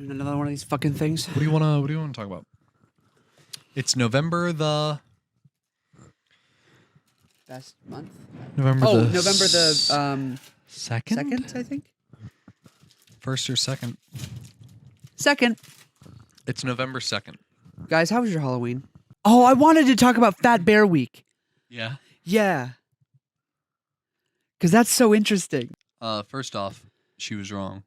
Doing another one of these fucking things. What do you wanna talk about? It's November the Best month? November Oh, the November the second? second, I think. First or second? Second. It's November 2nd. Guys, how was your Halloween? Oh, I wanted to talk about Fat Bear Week. Yeah. Yeah. Because that's so interesting. First off, she was wrong.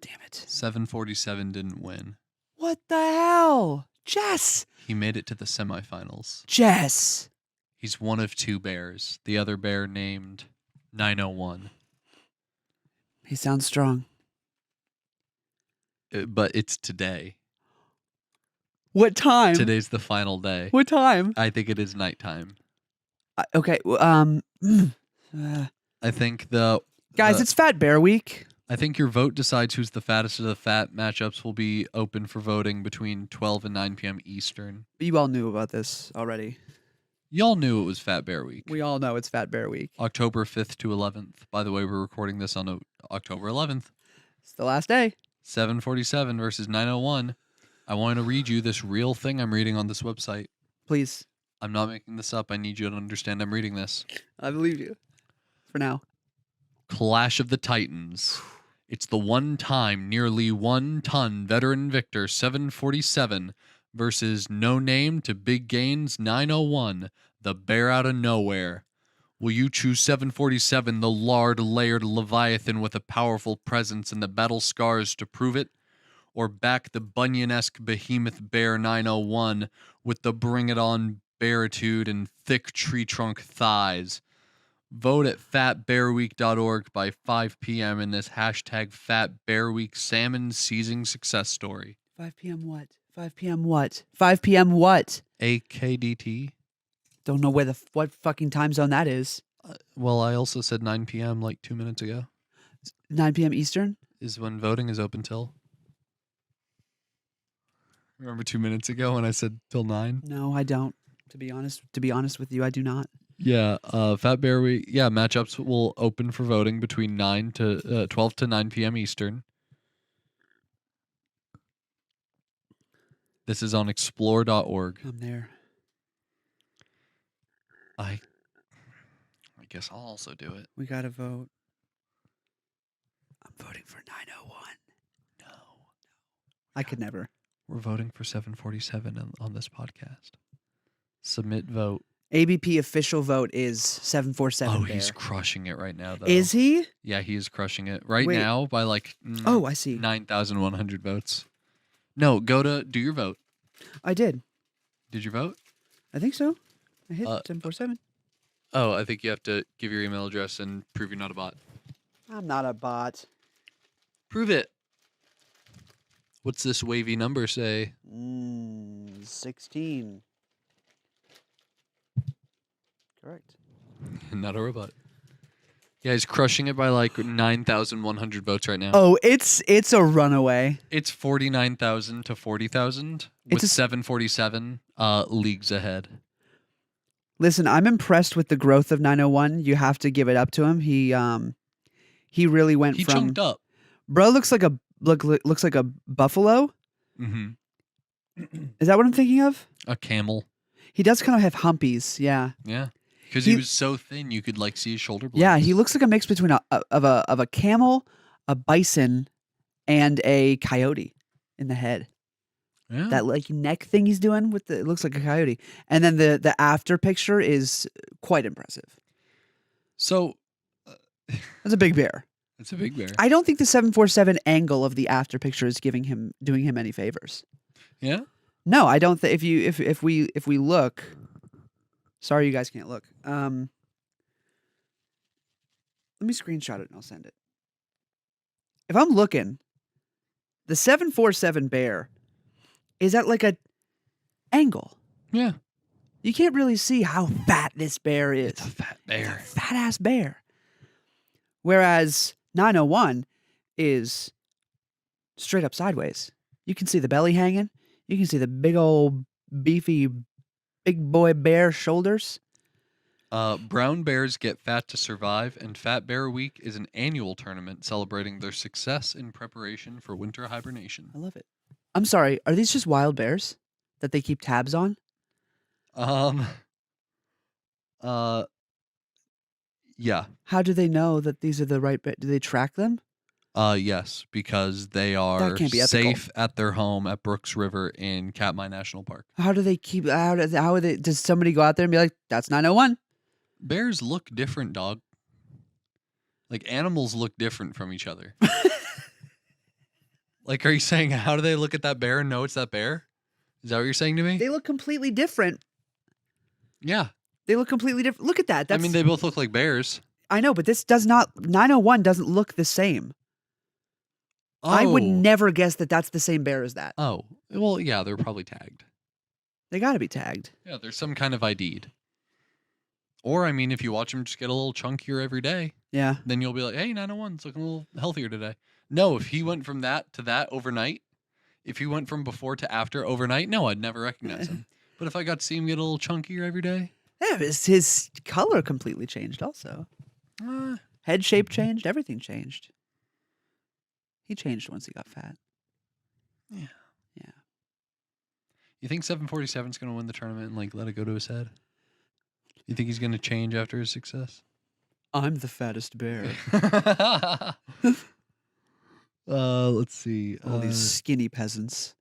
Damn it. 747 didn't win. What the hell? Jess! He made it to the semifinals. Jess! He's one of two bears. The other bear named 901. He sounds strong. But it's today. What time? Today's the final day. What time? I think it is nighttime. Okay. I think Guys, it's Fat Bear Week. I think your vote decides who's the fattest of the fat. Matchups will be open for voting between 12 and 9 p.m. Eastern. You all knew about this already. Y'all knew it was Fat Bear Week. We all know it's Fat Bear Week. October 5th to 11th. By the way, we're recording this on October 11th. It's the last day. 747 versus 901. I want to read you this real thing I'm reading on this website. Please. I'm not making this up. I need you to understand I'm reading this. I believe you. For now. Clash of the Titans. It's the one-time, nearly 1-ton veteran victor 747 versus no name to big gains 901, the bear out of nowhere. Will you choose 747, the lard-layered leviathan with a powerful presence and the battle scars to prove it? Or back the Bunyan-esque behemoth bear 901 with the bring-it-on bearitude and thick tree trunk thighs? Vote at fatbearweek.org by 5 p.m. in this hashtag Fat Bear Week salmon seizing success story. 5 p.m. what? 5 p.m. what? 5 p.m. what? AKDT? Don't know what fucking time zone that is. Well, I also said 9 p.m. like 2 minutes ago. 9 p.m. Eastern? Is when voting is open till. Remember 2 minutes ago when I said till 9? No, I don't. To be honest with you, I do not. Yeah, Fat Bear Week. Yeah, matchups will open for voting between 12 to 9 p.m. Eastern. This is on explore.org. I'm there. I guess I'll also do it. We gotta vote. I'm voting for 901. No. I could never. We're voting for 747 on this podcast. Submit vote. ABP official vote is 747. Oh, Bear. he's crushing it right now, though. Is he? Yeah, he is crushing it right Wait. now by like Oh, I see. 9,100 votes. No, go to do your vote. I did. Did you vote? I think so. I hit 747. Oh, I think you have to give your email address and prove you're not a bot. I'm not a bot. Prove it. What's this wavy number say? 16. Correct. Not a robot. Yeah, he's crushing it by like 9,100 votes right now. Oh, it's a runaway. It's 49,000 to 40,000 with 747 leagues ahead. Listen, I'm impressed with the growth of 901. You have to give it up to him. He really went He from chunked up. Bro looks like a buffalo. Mm-hmm. Is that what I'm thinking of? A camel. He does kind of have humpies, yeah. Yeah. Because he was so thin, you could like see his shoulder blades. Yeah, he looks like a mix between a camel, a bison, and a coyote in the head. Yeah. That like neck thing he's doing it looks like a coyote. And then the after picture is quite impressive. So That's a big bear. it's a big bear. I don't think the 747 angle of the after picture is doing him any favors. Yeah. No, I don't think if we look. Sorry, you guys can't look. Let me screenshot it and I'll send it. If I'm looking, the 747 bear is at like a angle. Yeah. You can't really see how fat this bear is. It's a fat bear. It's a fat ass bear. Whereas 901 is straight up sideways. You can see the belly hanging. You can see the big old beefy big boy bear shoulders. Brown bears get fat to survive, and Fat Bear Week is an annual tournament celebrating their success in preparation for winter hibernation. I love it. I'm sorry. Are these just wild bears that they keep tabs on? Um. Yeah. How do they know that these are the right bears? Do they track them? Yes, because they are can't be ethical. safe at their home at Brooks River in Katmai National Park. How do they keep? How are they? Does somebody go out there and be like, "That's 901"? Bears look different, dog. Like animals look different from each other. Like, are you saying how do they look at that bear and know it's that bear? Is that what you're saying to me? They look completely different. Yeah. They look completely different. Look at that. I mean, they both look like bears. I know, but this does not. 901 doesn't look the same. Oh. I would never guess that that's the same bear as that. Oh. Well, yeah, they're probably tagged. They got to be tagged. Yeah, there's some kind of ID'd. Or, I mean, if you watch them just get a little chunkier every day, Yeah. then you'll be like, hey, 901's looking a little healthier today. No, if he went from that to that overnight, if he went from before to after overnight, no, I'd never recognize him. But if I got to see him get a little chunkier every day. Yeah, his color completely changed also. Head shape changed. Everything changed. He changed once he got fat. Yeah. Yeah. You think 747's going to win the tournament and like let it go to his head? You think he's going to change after his success? I'm the fattest bear. Let's see. All these skinny peasants.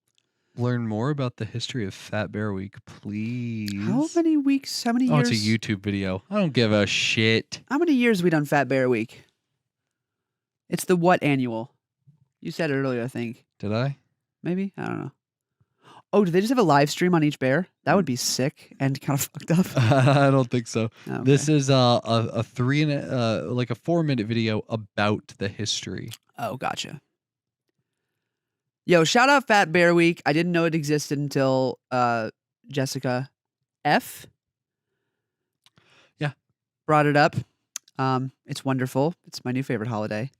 Learn more about the history of Fat Bear Week, please. How many weeks? How many years? Oh, it's a YouTube video. I don't give a shit. How many years have we done Fat Bear Week? It's the what annual? You said it earlier, I think. Did I? Maybe? I don't know. Oh, do they just have a live stream on each bear? That would be sick and kind of fucked up. I don't think so. Okay. This is a 4-minute video about the history. Oh, gotcha. Yo, shout out Fat Bear Week. I didn't know it existed until Jessica F. Yeah. Brought it up. It's wonderful. It's my new favorite holiday.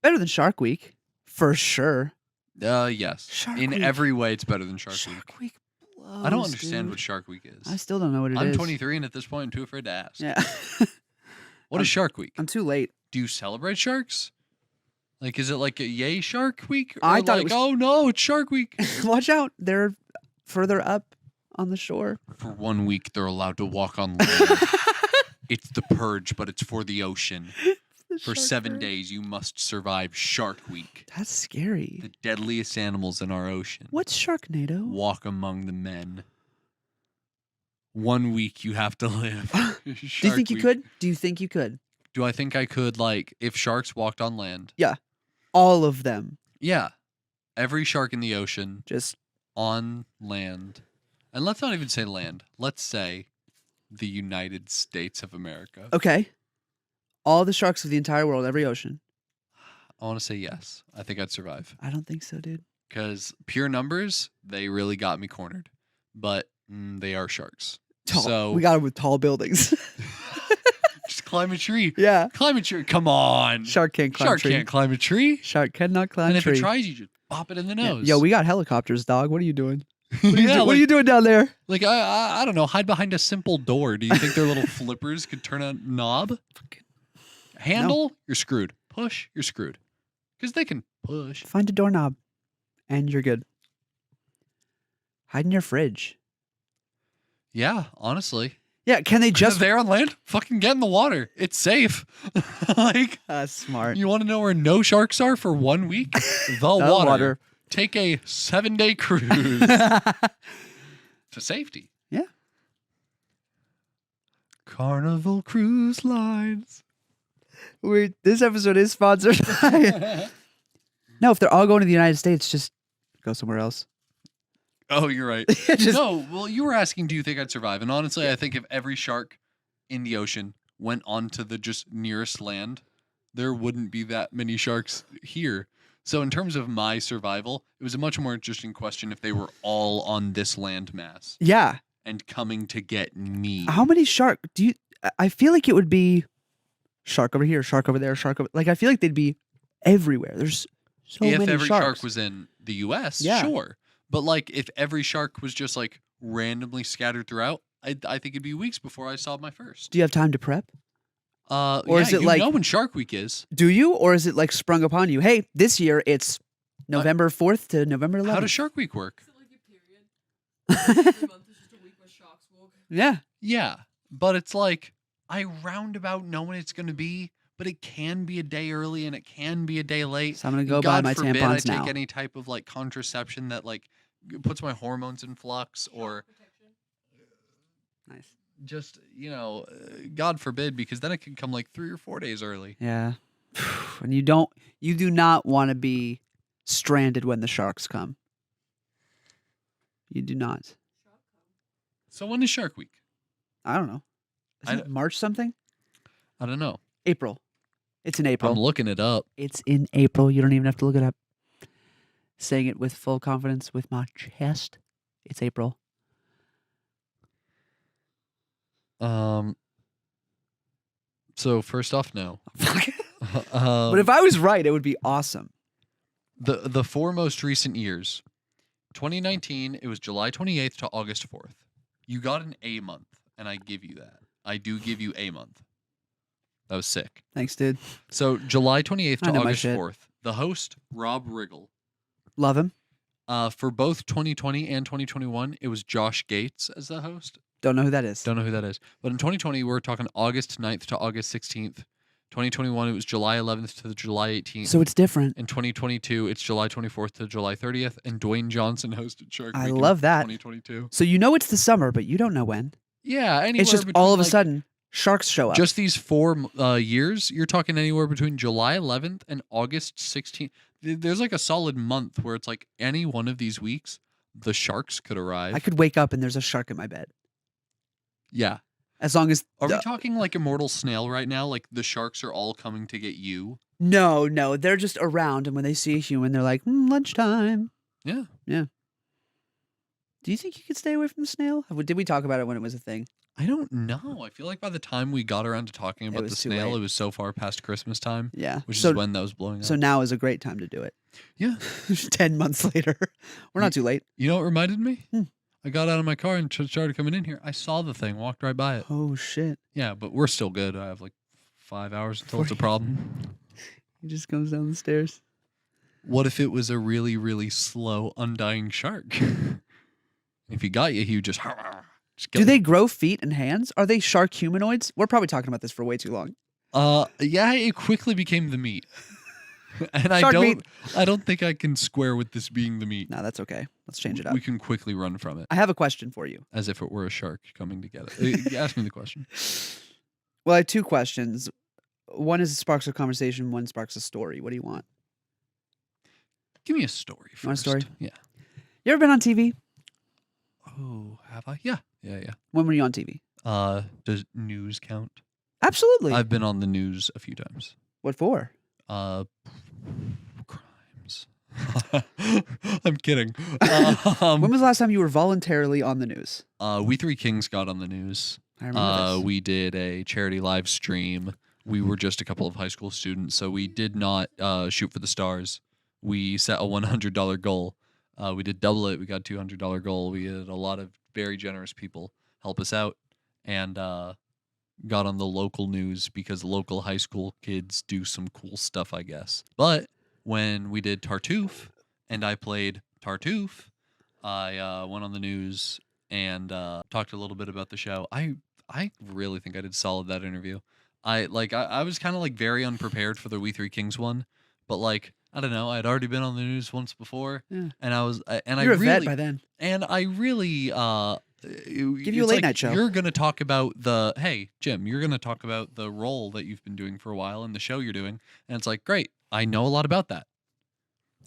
Better than Shark Week, for sure. Yes. Shark In Week. every way, it's better than Shark Week. Shark Week blows, I don't understand dude. what Shark Week is. I still don't know what it is. I'm 23, and at this point, I'm too afraid to ask. Yeah. What is Shark Week? I'm too late. Do you celebrate sharks? Like, is it like a yay Shark Week? Or I thought it like, was- oh no, it's Shark Week. Watch out. They're further up on the shore. For 1 week, they're allowed to walk on land. It's the purge, but it's for the ocean. For 7 days, you must survive Shark Week. That's scary. The deadliest animals in our ocean. What's Sharknado? Walk among the men. 1 week you have to live. Do you think you could? Do you think you could? Do I think I could, like, if sharks walked on land? All of them. Yeah. Every shark in the ocean Just on land. And let's not even say land. Let's say the United States of America. okay. All the sharks of the entire world, every ocean. I want to say yes. I think I'd survive. I don't think so, dude. Because pure numbers, they really got me cornered. But they are sharks. Tall. So We got them with tall buildings. just climb a tree. Yeah. Climb a tree. Come on. Shark can't climb a Shark tree. can't climb a tree. Shark cannot climb And a if tree. it tries, you just pop it in the Yeah. nose. Yo, we got helicopters, dog. What are you doing? yeah, What are you doing down there? like I don't know. Hide behind a simple door. Do you think their little flippers could turn a knob? Handle, you're screwed. Push, you're screwed. Because they can push. Find a doorknob, and you're good. Hide in your fridge. Yeah, honestly. Yeah, can they Just just... there on land, fucking get in the water. It's safe. like, That's smart. you want to know where no sharks are for 1 week? The water. Take a 7-day cruise to safety. Yeah. Carnival Cruise Lines. This episode is sponsored by... No, if they're all going to the United States, just go somewhere else. Oh, you're right. Just- No, well, you were asking, do you think I'd survive? And honestly, I think if every shark in the ocean went onto the just nearest land, there wouldn't be that many sharks here. So in terms of my survival, it was a much more interesting question if they were all on this land mass Yeah. and coming to get me. How many shark do you... I feel like it would be shark over here, shark over there, shark over... Like, I feel like they'd be everywhere. There's so if many every sharks. shark was in the U.S., Yeah. sure. But like if every shark was just like randomly scattered throughout, I think it'd be weeks before I saw my first. Do you have time to prep? Or Or is it like- know when Shark Week is? Do you? Or is it like sprung upon you? Hey, this year it's November 4th to November 11th. How does Shark Week work? Is it like a period? Every month is just a week where sharks walk. Yeah. Yeah, but it's like I roundabout know when it's going to be, but it can be a day early and it can be a day late. So I'm going to And go buy God my forbid tampons I now. take any type of like contraception that like puts my hormones in flux, or Nice. just God forbid, because then it can come like 3 or 4 days early. Yeah. And you do not want to be stranded when the sharks come. You do not. So when is Shark Week? I don't know. Is it March something? I don't know. April. It's in April. I'm looking it up. It's in April. You don't even have to look it up. Saying it with full confidence with my chest. It's April. So first off, no. But if I was right, it would be awesome. The 4 most recent years, 2019, it was July 28th to August 4th. You got an A month, and I give you that. I do give you A month. That was sick. Thanks, dude. So July 28th I to know my August shit. 4th. The host, Rob Riggle. Love him. For both 2020 and 2021, it was Josh Gates as the host. Don't know who that is. Don't know who that is. But in 2020, we're talking August 9th to August 16th. 2021, it was July 11th to July 18th. So it's different. In 2022, it's July 24th to July 30th, and Dwayne Johnson hosted Shark Week. I in love that. 2022. So you know it's the summer, but you don't know when. Yeah, anywhere It's just between, all of a like, sudden sharks show up. Just these 4 years, you're talking anywhere between July 11th and August 16th. There's like a solid month where it's like any one of these weeks, the sharks could arrive. I could wake up and there's a shark in my bed. Yeah. As long as Are we talking like Immortal Snail right now? Like the sharks are all coming to get you? No, they're just around, and when they see a human, they're like, lunchtime. Yeah. Do you think you could stay away from the snail? Did we talk about it when it was a thing? I don't know. I feel like by the time we got around to talking about the was too snail, late. it was so far past Christmas time, Yeah. which so, is when that was blowing up. So now is a great time to do it. Yeah. 10 months later. We're not too late. You know what reminded me? Hmm. I got out of my car and started coming in here. I saw the thing, walked right by it. Oh, shit. Yeah, but we're still good. I have like 5 hours until it's a problem. He just comes down the stairs. What if it was a really, really slow, undying shark? If he got you, he would just kill Do you. they grow feet and hands? Are they shark humanoids? We're probably talking about this for way too long. Yeah, it quickly became the meat. And Shark meat. I don't think I can square with this being the meat. No, that's okay. Let's change it up. We can quickly run from it. I have a question for you. As if it were a shark coming to get it. Ask me the question. Well, I have 2 questions. One is sparks a conversation, one sparks a story. What do you want? Give me a story first. You want a story? Yeah. You ever been on TV? Oh, have I? Yeah. When were you on TV? Does news count? Absolutely. I've been on the news a few times. What for? Crimes. I'm kidding. When was the last time you were voluntarily on the news? We Three Kings got on the news. I remember this. We did a charity live stream. We were just a couple of high school students, so we did not shoot for the stars. We set a $100 goal. We did double it. We got a $200 goal. We had a lot of very generous people help us out, and got on the local news because local high school kids do some cool stuff, I guess. But when we did Tartuffe and I played Tartuffe, I went on the news and talked a little bit about the show. I really think I did solid that interview. I was kind of like very unprepared for the We Three Kings one, but like I don't know, I'd already been on the news once before, Yeah. and You're a vet by then. and I really Give you a late night show. You're gonna talk about hey Jim, you're gonna talk about the role that you've been doing for a while and the show you're doing, and it's like great, I know a lot about that.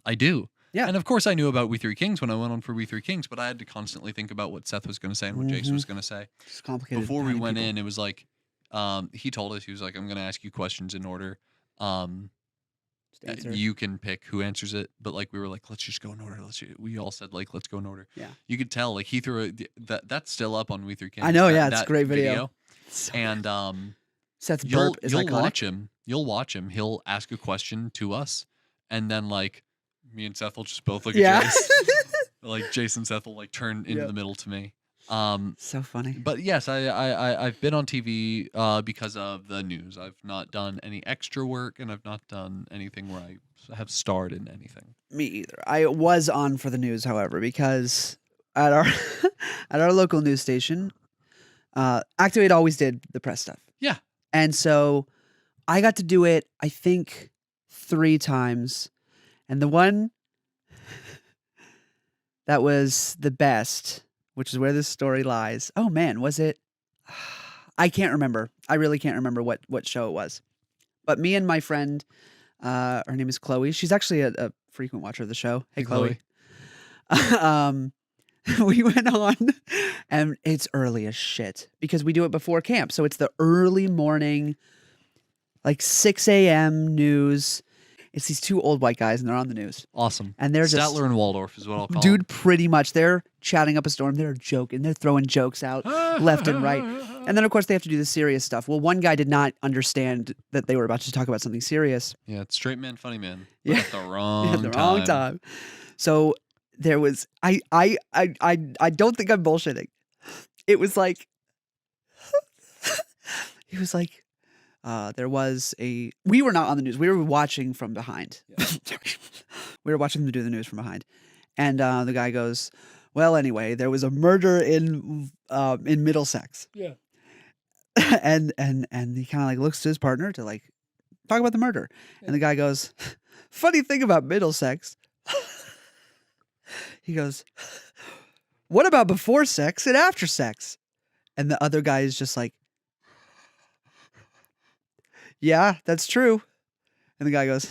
I do. Yeah. And of course I knew about We Three Kings when I went on for We Three Kings, but I had to constantly think about what Seth was gonna say and what Jason was gonna say. It's complicated. Before we finding went people. in, it was like he told us, he was like, I'm gonna ask you questions in order. Just answer. You can pick who answers it, but like we were like, let's just go in order. We all said like, let's go in order. Yeah. You could tell like he threw that's still up on We Three Kings. I know, that- yeah, it's a that great video. So And Seth's you'll burp is you'll iconic. watch him. You'll watch him. He'll ask a question to us, and then like me and Seth will just both look Yeah. at Jason. Like Jason and Seth will like turn into Yep. the middle to me. So funny. But yes, I've been on TV because of the news. I've not done any extra work, and I've not done anything where I have starred in anything. Me either. I was on for the news, however, because at our at our local news station, Activate always did the press stuff. Yeah. And so I got to do it, I think, 3 times. And the one that was the best, which is where this story lies. Oh man, was it? I can't remember. I really can't remember what show it was. But me and my friend, her name is Chloe. She's actually a frequent watcher of the show. Hey, Chloe. We went on, and it's early as shit because we do it before camp. So it's the early morning, like 6 a.m. news. It's these 2 old white guys, and they're on the news. Awesome. And they're just Statler and Waldorf is what I'll call dude. them. Pretty much, they're chatting up a storm. They're joking. They're throwing jokes out left and right. And then, of course, they have to do the serious stuff. Well, one guy did not understand that they were about to talk about something serious. Yeah, it's straight man, funny man. But Yeah. at the wrong At the wrong time. So there was I don't think I'm bullshitting. It was like he was like there was a we were not on the news. We were watching from behind. Yeah. We were watching them do the news from behind. And the guy goes, "Well, anyway, there was a murder in Middlesex." Yeah. and he kind of like looks to his partner to like talk about the murder. Yeah. And the guy goes, "Funny thing about Middlesex." He goes, "What about before sex and after sex?" And the other guy is just like, "Yeah, that's true." And the guy goes,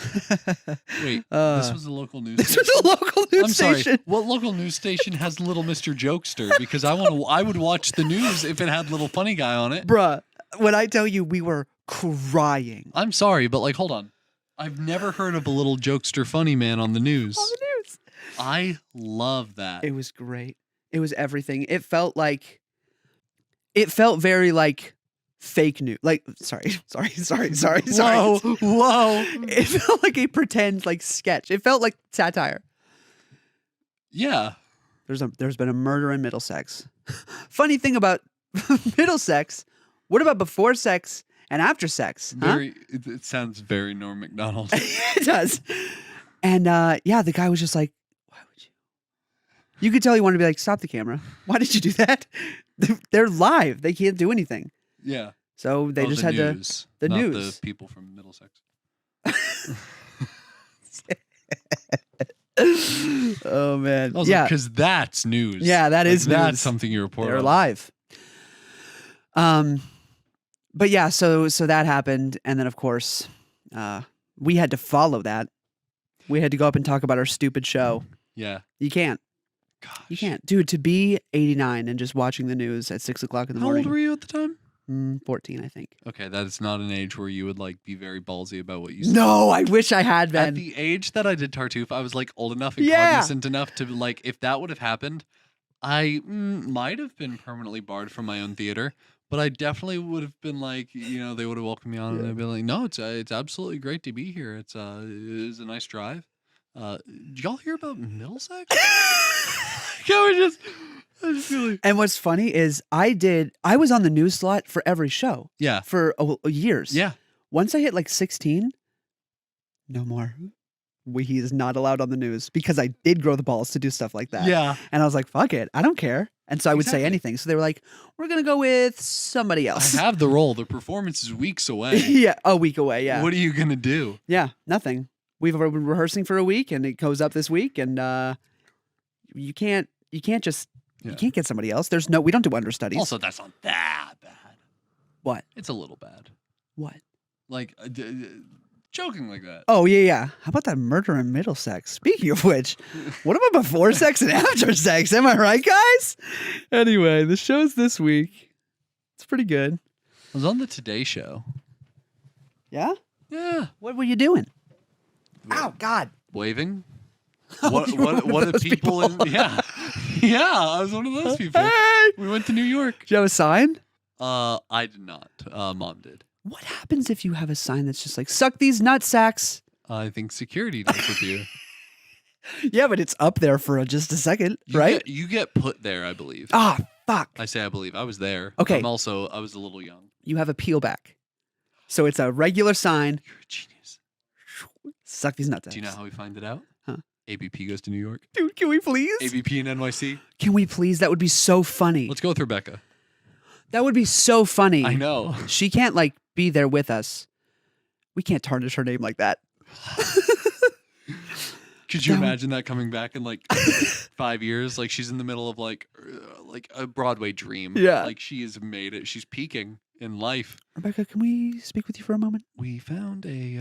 Wait, this was a local news this station? was a local news I'm sorry. station. What local news station has Little Mr. Jokester? Because I would watch the news if it had Little Funny Guy on it. Bruh, when I tell you we were crying I'm sorry, but like, hold on. I've never heard of a little jokester funny man on the news. on the news. I love that. It was great. It was everything. It felt very like fake news. Like, sorry. Whoa, whoa. It felt like a pretend like sketch. It felt like satire. Yeah. There's been a murder in Middlesex. Funny thing about Middlesex, what about before sex and after sex? Huh? It sounds very Norm Macdonald. It does. And yeah, the guy was just like, "Why would you?" You could tell he wanted to be like, "Stop the camera. Why did you do that?" They're live. They can't do anything. Yeah. So they just had news, the not news. the people from Middlesex. Oh man. Yeah, because that's news. Yeah, that is That's news. something you report. They're on. live. But yeah, so that happened, and then of course, we had to follow that. We had to go up and talk about our stupid show. Yeah. You can't. Gosh. You can't, dude. To be 89 and just watching the news at 6 o'clock in the How morning. old were you at the time? 14, I think. Okay, that is not an age where you would like be very ballsy about what you said. No, I wish I had been. At the age that I did Tartuffe, I was like old enough and Yeah. cognizant enough to like, if that would have happened, I might have been permanently barred from my own theater. But I definitely would have been like, they would have welcomed me on, and I'd be like, "No, it's absolutely great to be here. It is a nice drive." Did y'all hear about Middlesex? Can we just? I just feel like, And what's funny is I was on the news slot for every show yeah, for years. yeah. Once I hit like 16, no more. He is not allowed on the news because I did grow the balls to do stuff like that. Yeah. And I was like, fuck it. I don't care. And so I would say Exactly. anything. So they were like, we're going to go with somebody else. I have the role. The performance is weeks away. Yeah. A week away. Yeah. What are you gonna do? Yeah. Nothing. We've been rehearsing for a week and it goes up this week. And you can't just, Yeah. you can't get somebody else. We don't do understudies. Also, that's not that bad. What? It's a little bad. What? Like joking like that. Oh, yeah. How about that murder in Middlesex? Speaking of which, what about before sex and after sex? Am I right, guys? Anyway, the show's this week. It's pretty good. I was on the Today Show. Yeah? Yeah. What were you doing? Ow, God. Waving. Oh, you were one What of do those people in? Yeah. Yeah. I was one of those people. Hey! We went to New York. Do you have a sign? I did not. Mom did. What happens if you have a sign that's just like, suck these nut sacks? I think security does with you. Yeah, but it's up there for just a second, right? You get put there, I believe. Ah, Fuck. I say I believe. I was there. Okay. I was a little young. You have a peel back. So it's a regular sign. You're a genius. Suck these nuts. Do you know how we find it out? Huh? ABP goes to New York. Dude, can we please? ABP and NYC. Can we please? That would be so funny. Let's go with Rebecca. That would be so funny. I know. She can't like be there with us. We can't tarnish her name like that. Could you imagine that coming back in like 5 years? Like she's in the middle of like a Broadway dream. Yeah. Like she has made it. She's peaking in life. Rebecca, can we speak with you for a moment? We found a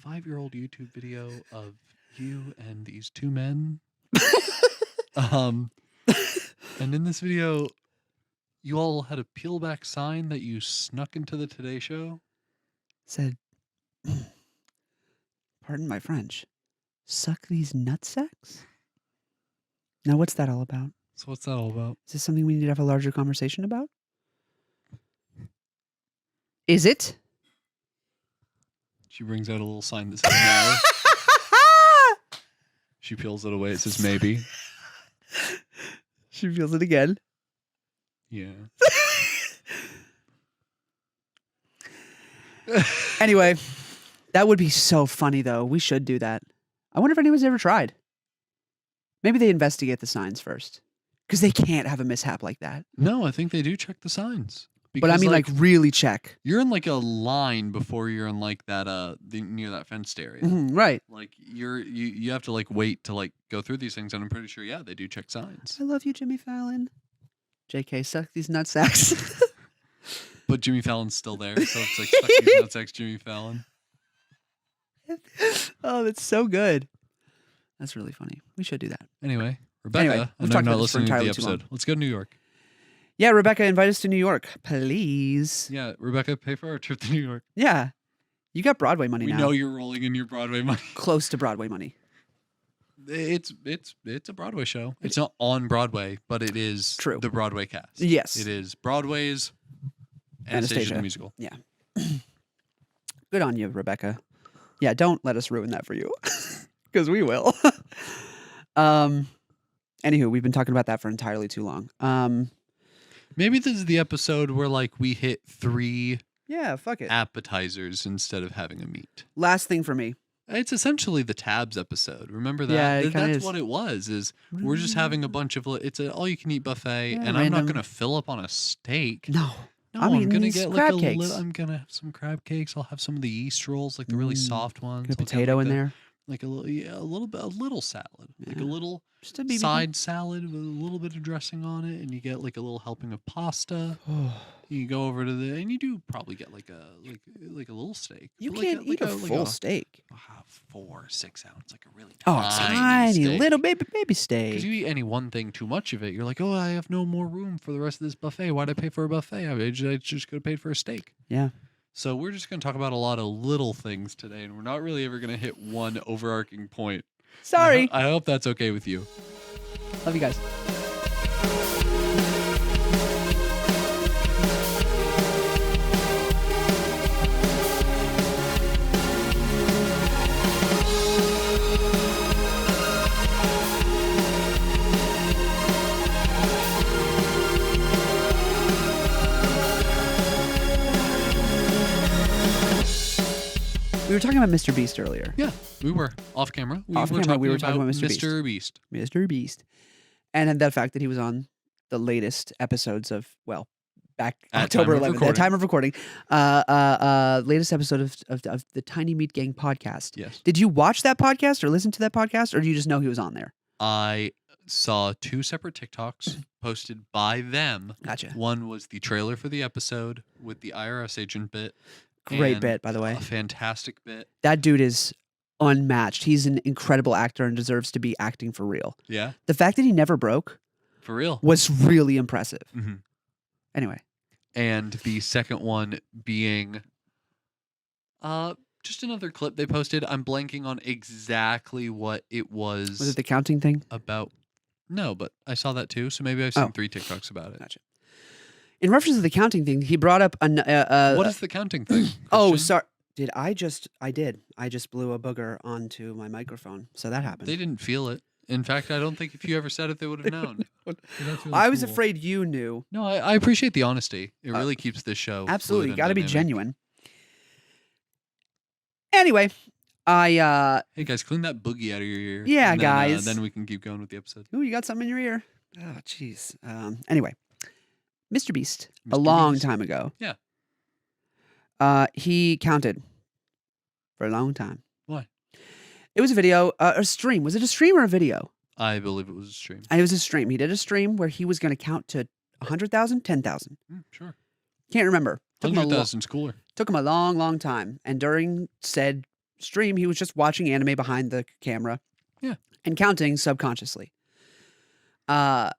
5-year-old YouTube video of you and these two men. And in this video, you all had a peel back sign that you snuck into the Today Show. Said, pardon my French, suck these nutsacks? Now, what's that all about? So what's that all about? Is this something we need to have a larger conversation about? Is it? She brings out a little sign that says no. She peels it away. It says maybe. She feels it again. Yeah. Anyway, that would be so funny, though. We should do that. I wonder if anyone's ever tried. Maybe they investigate the signs first. Because they can't have a mishap like that. No, I think they do check the signs. But I Because, mean, like really check. you're in like a line before you're in like that near that fenced area. Right. Like you have to like wait to like go through these things, and I'm pretty sure they do check signs. I love you, Jimmy Fallon. JK, suck these nutsacks. But Jimmy Fallon's still there, so it's like suck these nutsacks, Jimmy Fallon. Oh, that's so good. That's really funny. We should do that. Anyway, Rebecca, we've I know talked you're about not this for listening to the entirely too long. episode. Let's go to New York. Yeah, Rebecca, invite us to New York, please. Yeah, Rebecca, pay for our trip to New York. Yeah. You got Broadway money We now. know you're rolling in your Broadway money. Close to Broadway money. It's a Broadway show. It's not on Broadway, but it is True. the Broadway cast. Yes. It is Broadway's Anastasia the musical. Yeah. Good on you, Rebecca. Yeah, don't let us ruin that for you. Because we will. Anywho, we've been talking about that for entirely too long. Maybe this is the episode where like we hit 3 Yeah, fuck it. appetizers instead of having a meat. Last thing for me. It's essentially the tabs episode. Remember that? Yeah, it kinda That's is. what it was. Is we're just having a bunch of it's an all-you-can-eat buffet, Yeah, and I'm not random. gonna fill up on a steak. No. No, I'm I'm eating gonna these get crab like cakes. I'm gonna have some crab cakes. I'll have some of the yeast rolls, like the really soft ones. Get a I'll get, potato like, in there. like a little salad, like a Yeah. little Just a BB. side salad with a little bit of dressing on it, and you get like a little helping of pasta. You go over to and you do probably get like a little steak. You But can't eat a like full steak. 4 6 ounce, like a really Oh, tiny steak. little baby Because steak. you eat any one thing too much of it, you're like, oh, I have no more room for the rest of this buffet. Why'd I pay for a buffet? I just could have paid for a steak. Yeah. So we're just going to talk about a lot of little things today, and we're not really ever going to hit one overarching point. Sorry. I hope that's okay with you. Love you guys. We were talking about Mr. Beast earlier. Yeah, we were off camera. We were talking about Mr. Beast. Mr. Beast. And the fact that he was on the latest episodes of, well, back At October time of 11th, at time of recording, latest episode of the Tiny Meat Gang podcast. Yes. Did you watch that podcast or listen to that podcast, or do you just know he was on there? I saw 2 separate TikToks posted by them. Gotcha. One was the trailer for the episode with the IRS agent bit. Great and bit, by the way. A fantastic bit. That dude is unmatched. He's an incredible actor and deserves to be acting for real. Yeah, The fact that he never broke for real. was really impressive. Mm-hmm. Anyway. And the second one being just another clip they posted. I'm blanking on exactly what it was. Was it the counting thing? About? No, but I saw that too. So maybe I've seen Oh. 3 TikToks about it. Gotcha. In reference to the counting thing, he brought up What is the counting thing? Oh, Christian? sorry. I just blew a booger onto my microphone. So that happened. They didn't feel it. In fact, I don't think if you ever said it, they would have known. That's really I was cool. afraid you knew. No, I appreciate the honesty. It really keeps this show Absolutely, fluid got to and be dynamic. genuine. Anyway, I Hey guys, clean that boogie out of your ear. Yeah, and guys. Then we can keep going with the episode. Ooh, you got something in your ear? Oh, jeez. Anyway, Mr. Beast, a Mr. long Beast. time ago. Yeah. He counted for a long time. Why? It was a video, a stream. Was it a stream or a video? I believe it was a stream. It was a stream. He did a stream where he was going to count to 100,000, 10,000. Sure. Can't remember. Took him a 100,000's cooler. Took him a long, long time. And during said stream, he was just watching anime behind the camera. Yeah. And counting subconsciously. So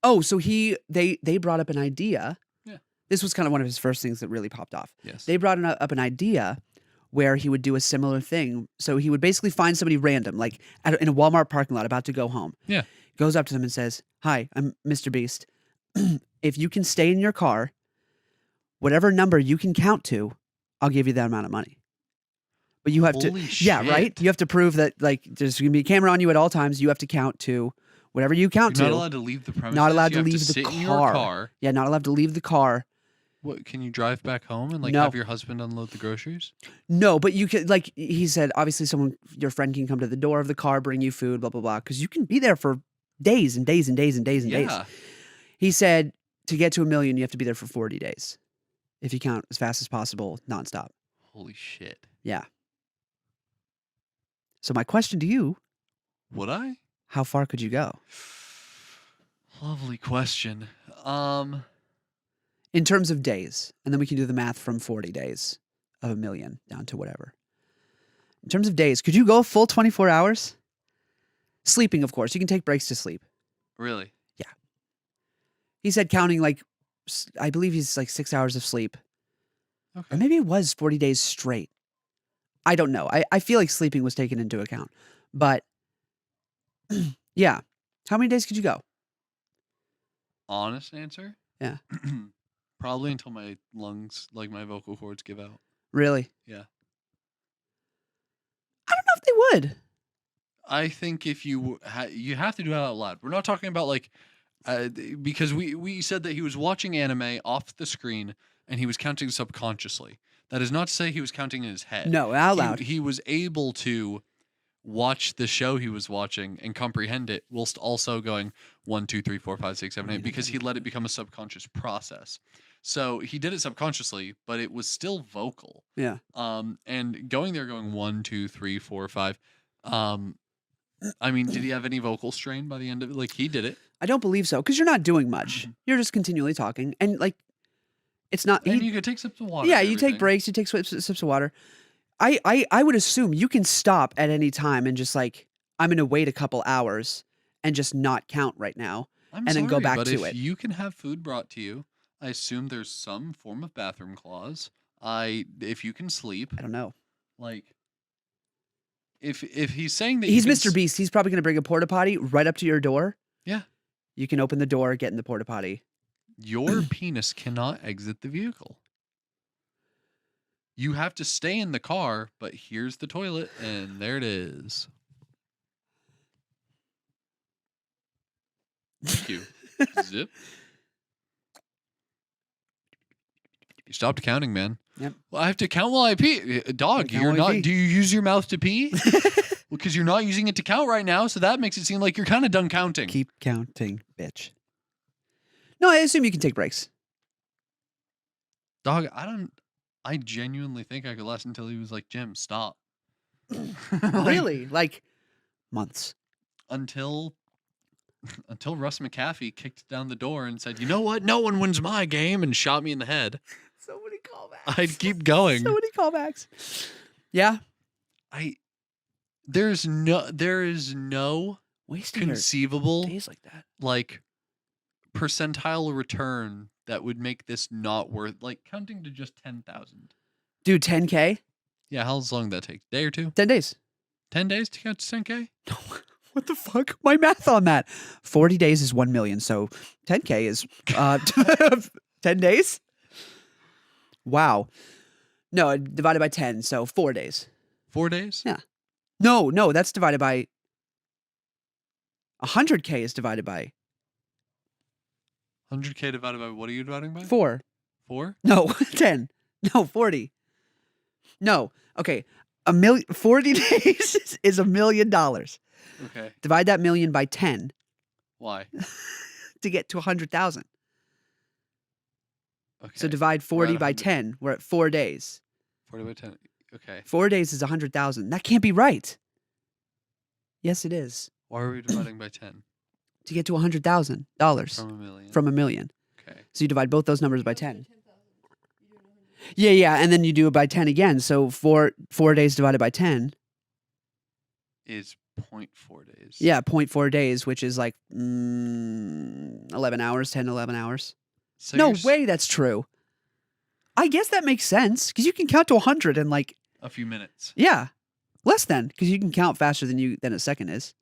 they brought up an idea. Yeah. This was kind of one of his first things that really popped off. Yes. They brought up an idea where he would do a similar thing. So he would basically find somebody random, like in a Walmart parking lot about to go home. Yeah. Goes up to them and says, "Hi, I'm Mr. Beast. If you can stay in your car, whatever number you can count to, I'll give you that amount of money. But you have Holy to, yeah, right? shit. You have to prove that, like, there's going to be a camera on you at all times. You have to count to whatever you count You're to. not allowed to leave the premises. Not allowed You to have leave the sit in your car. car. Yeah, not allowed to leave the car. What, can you drive back home and like No. have your husband unload the groceries? No, but you could, like, he said, obviously your friend can come to the door of the car, bring you food, blah, blah, blah, because you can be there for days and days and days and days and days. Yeah. He said to get to 1 million, you have to be there for 40 days. If you count as fast as possible, nonstop. Holy shit. Yeah. So my question to you, Would I? how far could you go? Lovely question. In terms of days, and then we can do the math from 40 days of 1 million down to whatever. In terms of days, could you go a full 24 hours? Sleeping, of course. You can take breaks to sleep. Really? He said counting like, I believe he's like 6 hours of sleep. Okay. Or maybe it was 40 days straight. I don't know. I feel like sleeping was taken into account. But yeah. How many days could you go? Honest answer? Yeah. Probably until my lungs, like my vocal cords give out. Really? Yeah. I don't know if they would. I think if you you have to do it out loud. We're not talking about like because we said that he was watching anime off the screen and he was counting subconsciously. That is not to say he was counting in his head. No, out loud. He was able to watch the show he was watching and comprehend it whilst also going 1, 2, 3, 4, 5, 6, 7, 8 because he let it become a subconscious process. So he did it subconsciously, but it was still vocal. Yeah. And going 1, 2, 3, 4, 5. I mean, did he have any vocal strain by the end of it? Like he did it. I don't believe so, because you're not doing much. You're just continually talking, and like, it's not. And you could take sips of water. Yeah, and you take everything. breaks. You take sips of water. I would assume you can stop at any time and just like, I'm gonna wait a couple hours and just not count right now, I'm and then go sorry, back but to if it. you can have food brought to you, I assume there's some form of bathroom clause. If you can sleep, I don't know. like, if he's saying that He's you Mr. Beast. He's probably gonna bring a porta potty right up to your door. Yeah. You can open the door, get in the porta potty. your penis cannot exit the vehicle. You have to stay in the car, but here's the toilet, and there it is. Thank you. Zip. You stopped counting, man. Yep. Well, I have to count while I pee. Dog, Count you're while you not. pee. Do you use your mouth to pee? Because you're not using it to count right now, so that makes it seem like you're kind of done counting. Keep counting, bitch. No, I assume you can take breaks. Dog, I genuinely think I could last until he was like, Jim, stop. Like, Really? Like months. Until Russ McAfee kicked down the door and said, you know what? No one wins my game, and shot me in the head. So many callbacks. I'd keep going. So many callbacks. Yeah. There is no Wasting your conceivable days like that. like percentile return that would make this not worth like counting to just 10,000. Dude, 10K? Yeah, how long did that take? Day or two? 10 days. 10 days to count to 10K? What the fuck? My math on that. 40 days is 1 million. So 10K is 10 days? Wow. No, divided by 10. So 4 days. 4 days? Yeah. No, that's divided by 100K is divided by 100K divided by what are you dividing by? 4. 4? No, 10. No, 40. No. Okay. 40 days is $1 million. Okay. Divide that million by 10 Why? to get to 100,000. Okay. So divide 40 by 10. We're at 4 days. 40 by 10. Okay. 4 days is 100,000. That can't be right. Yes, it is. Why are we dividing by 10? To get to $100,000 From a million. from $1 million. Okay. So you divide both those numbers by 10. Yeah, and then you do it by 10 again. So 4 days divided by 10. Is 0.4 days. Yeah, 0.4 days, which is like 11 hours, 10, 11 hours. So No you're way that's true. I guess that makes sense because you can count to 100 in like, a few minutes. yeah, less than because you can count faster than a second is.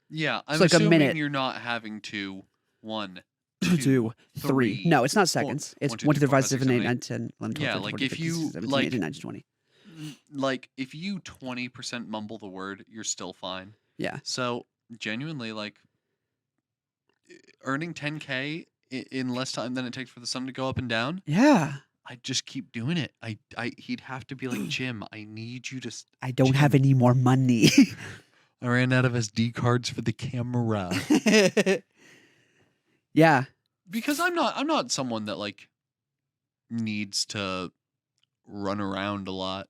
Yeah, I'm like a assuming minute. you're not having to 1, 2, 3. No, it's not seconds. It's 1, 2, 3, 4, 5, 6, 7, 8, 9, 10, 11, 12, Yeah, 13, like 14, if 15, you 16, 17, like 18, 19, 20. like if you 20% mumble the word, you're still fine. Yeah. So genuinely, like earning 10K in less time than it takes for the sun to go up and down. Yeah. I just keep doing it. He'd have to be like, Jim, I need you to. I don't have any more money. I ran out of SD cards for the camera Yeah. because I'm not someone that like needs to run around a lot.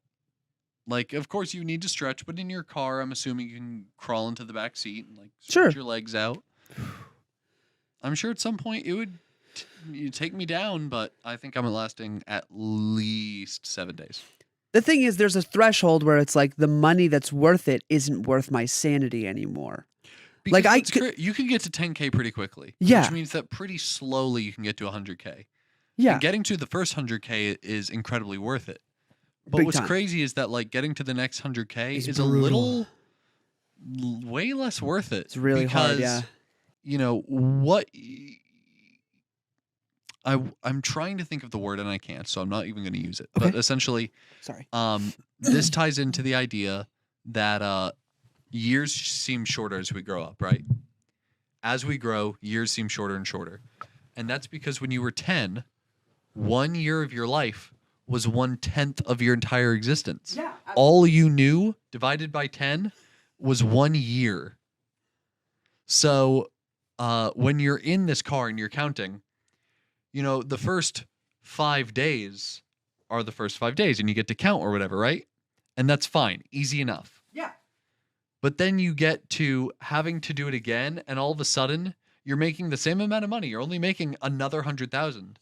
Like, of course, you need to stretch, but in your car, I'm assuming you can crawl into the back seat and like stretch Sure. your legs out. I'm sure at some point it would take me down, but I think I'm lasting at least 7 days. The thing is, there's a threshold where it's like the money that's worth it isn't worth my sanity anymore. Because Like, you can get to 10K pretty quickly. Yeah. Which means that pretty slowly you can get to 100K. Yeah. And getting to the first 100K is incredibly worth it. But Big what's time. crazy is that like getting to the next 100K It's is a brutal. little way less worth it. It's really hard, yeah. You know what? I'm trying to think of the word and I can't, so I'm not even going to use it. Okay. But essentially, Sorry. this ties into the idea that years seem shorter as we grow up, right? As we grow, years seem shorter and shorter. And that's because when you were 10, 1 year of your life was 1/10 of your entire existence. Yeah. All you knew divided by 10 was 1 year. So when you're in this car and you're counting, you know, the first 5 days are the first 5 days and you get to count or whatever, right? And that's fine. Easy enough. Yeah. But then you get to having to do it again, and all of a sudden, you're making the same amount of money. You're only making another 100,000.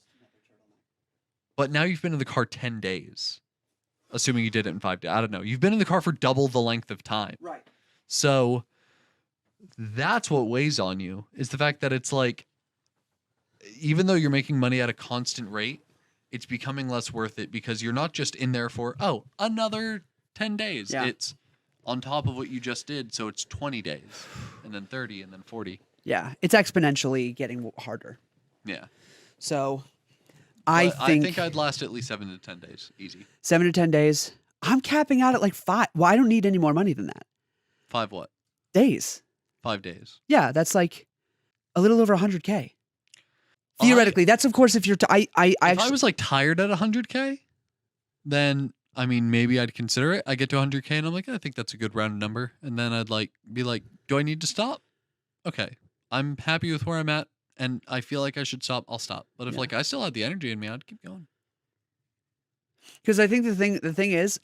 But now you've been in the car 10 days, assuming you did it in 5 days. I don't know. You've been in the car for double the length of time. Right. So that's what weighs on you, is the fact that it's like, even though you're making money at a constant rate, it's becoming less worth it because you're not just in there for, oh, another 10 days. Yeah. It's on top of what you just did. So it's 20 days and then 30 and then 40. Yeah. It's exponentially getting harder. Yeah. So But I I think I'd last at least 7 to 10 days. Easy. 7 to 10 days. I'm capping out at like 5. Well, I don't need any more money than that. 5 what? Days. 5 days. Yeah, that's like a little over 100K. Theoretically, that's of course if you're. If I was like tired at 100K, then I mean maybe I'd consider it. I get to 100K and I'm like, I think that's a good round number, and then I'd like be like, do I need to stop? Okay, I'm happy with where I'm at, and I feel like I should stop. I'll stop. But if Yeah. like I still had the energy in me, I'd keep going. Because I think the thing is,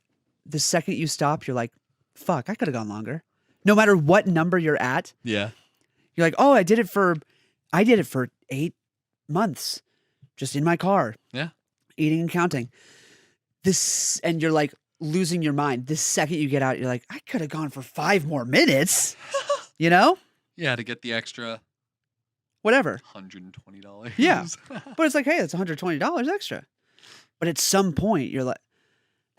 the second you stop, you're like, fuck, I could have gone longer. No matter what number you're at, Yeah. you're like, oh, I did it for 8 months, just in my car. Yeah. Eating and counting. And you're like losing your mind. The second you get out, you're like, I could have gone for 5 more minutes. You know? Yeah, to get the extra Whatever. $120. Yeah. But it's like, hey, that's $120 extra. But at some point, you're like,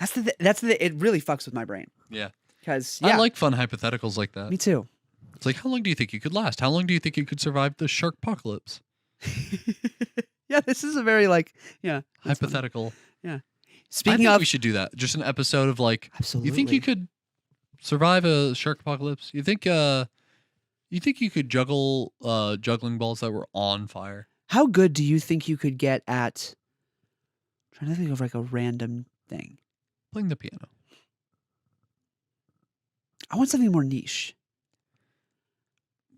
it really fucks with my brain. Yeah. Because, I like fun hypotheticals like that. me too. It's like, how long do you think you could last? How long do you think you could survive the shark apocalypse? Yeah, this is a very that's funny. Hypothetical. Yeah. I Speaking think of, we should do that. Just an episode of like, absolutely. you think you could survive a shark apocalypse. You think you could juggle juggling balls that were on fire? How good do you think you could get at? I'm trying to think of like a random thing. Playing the piano. I want something more niche.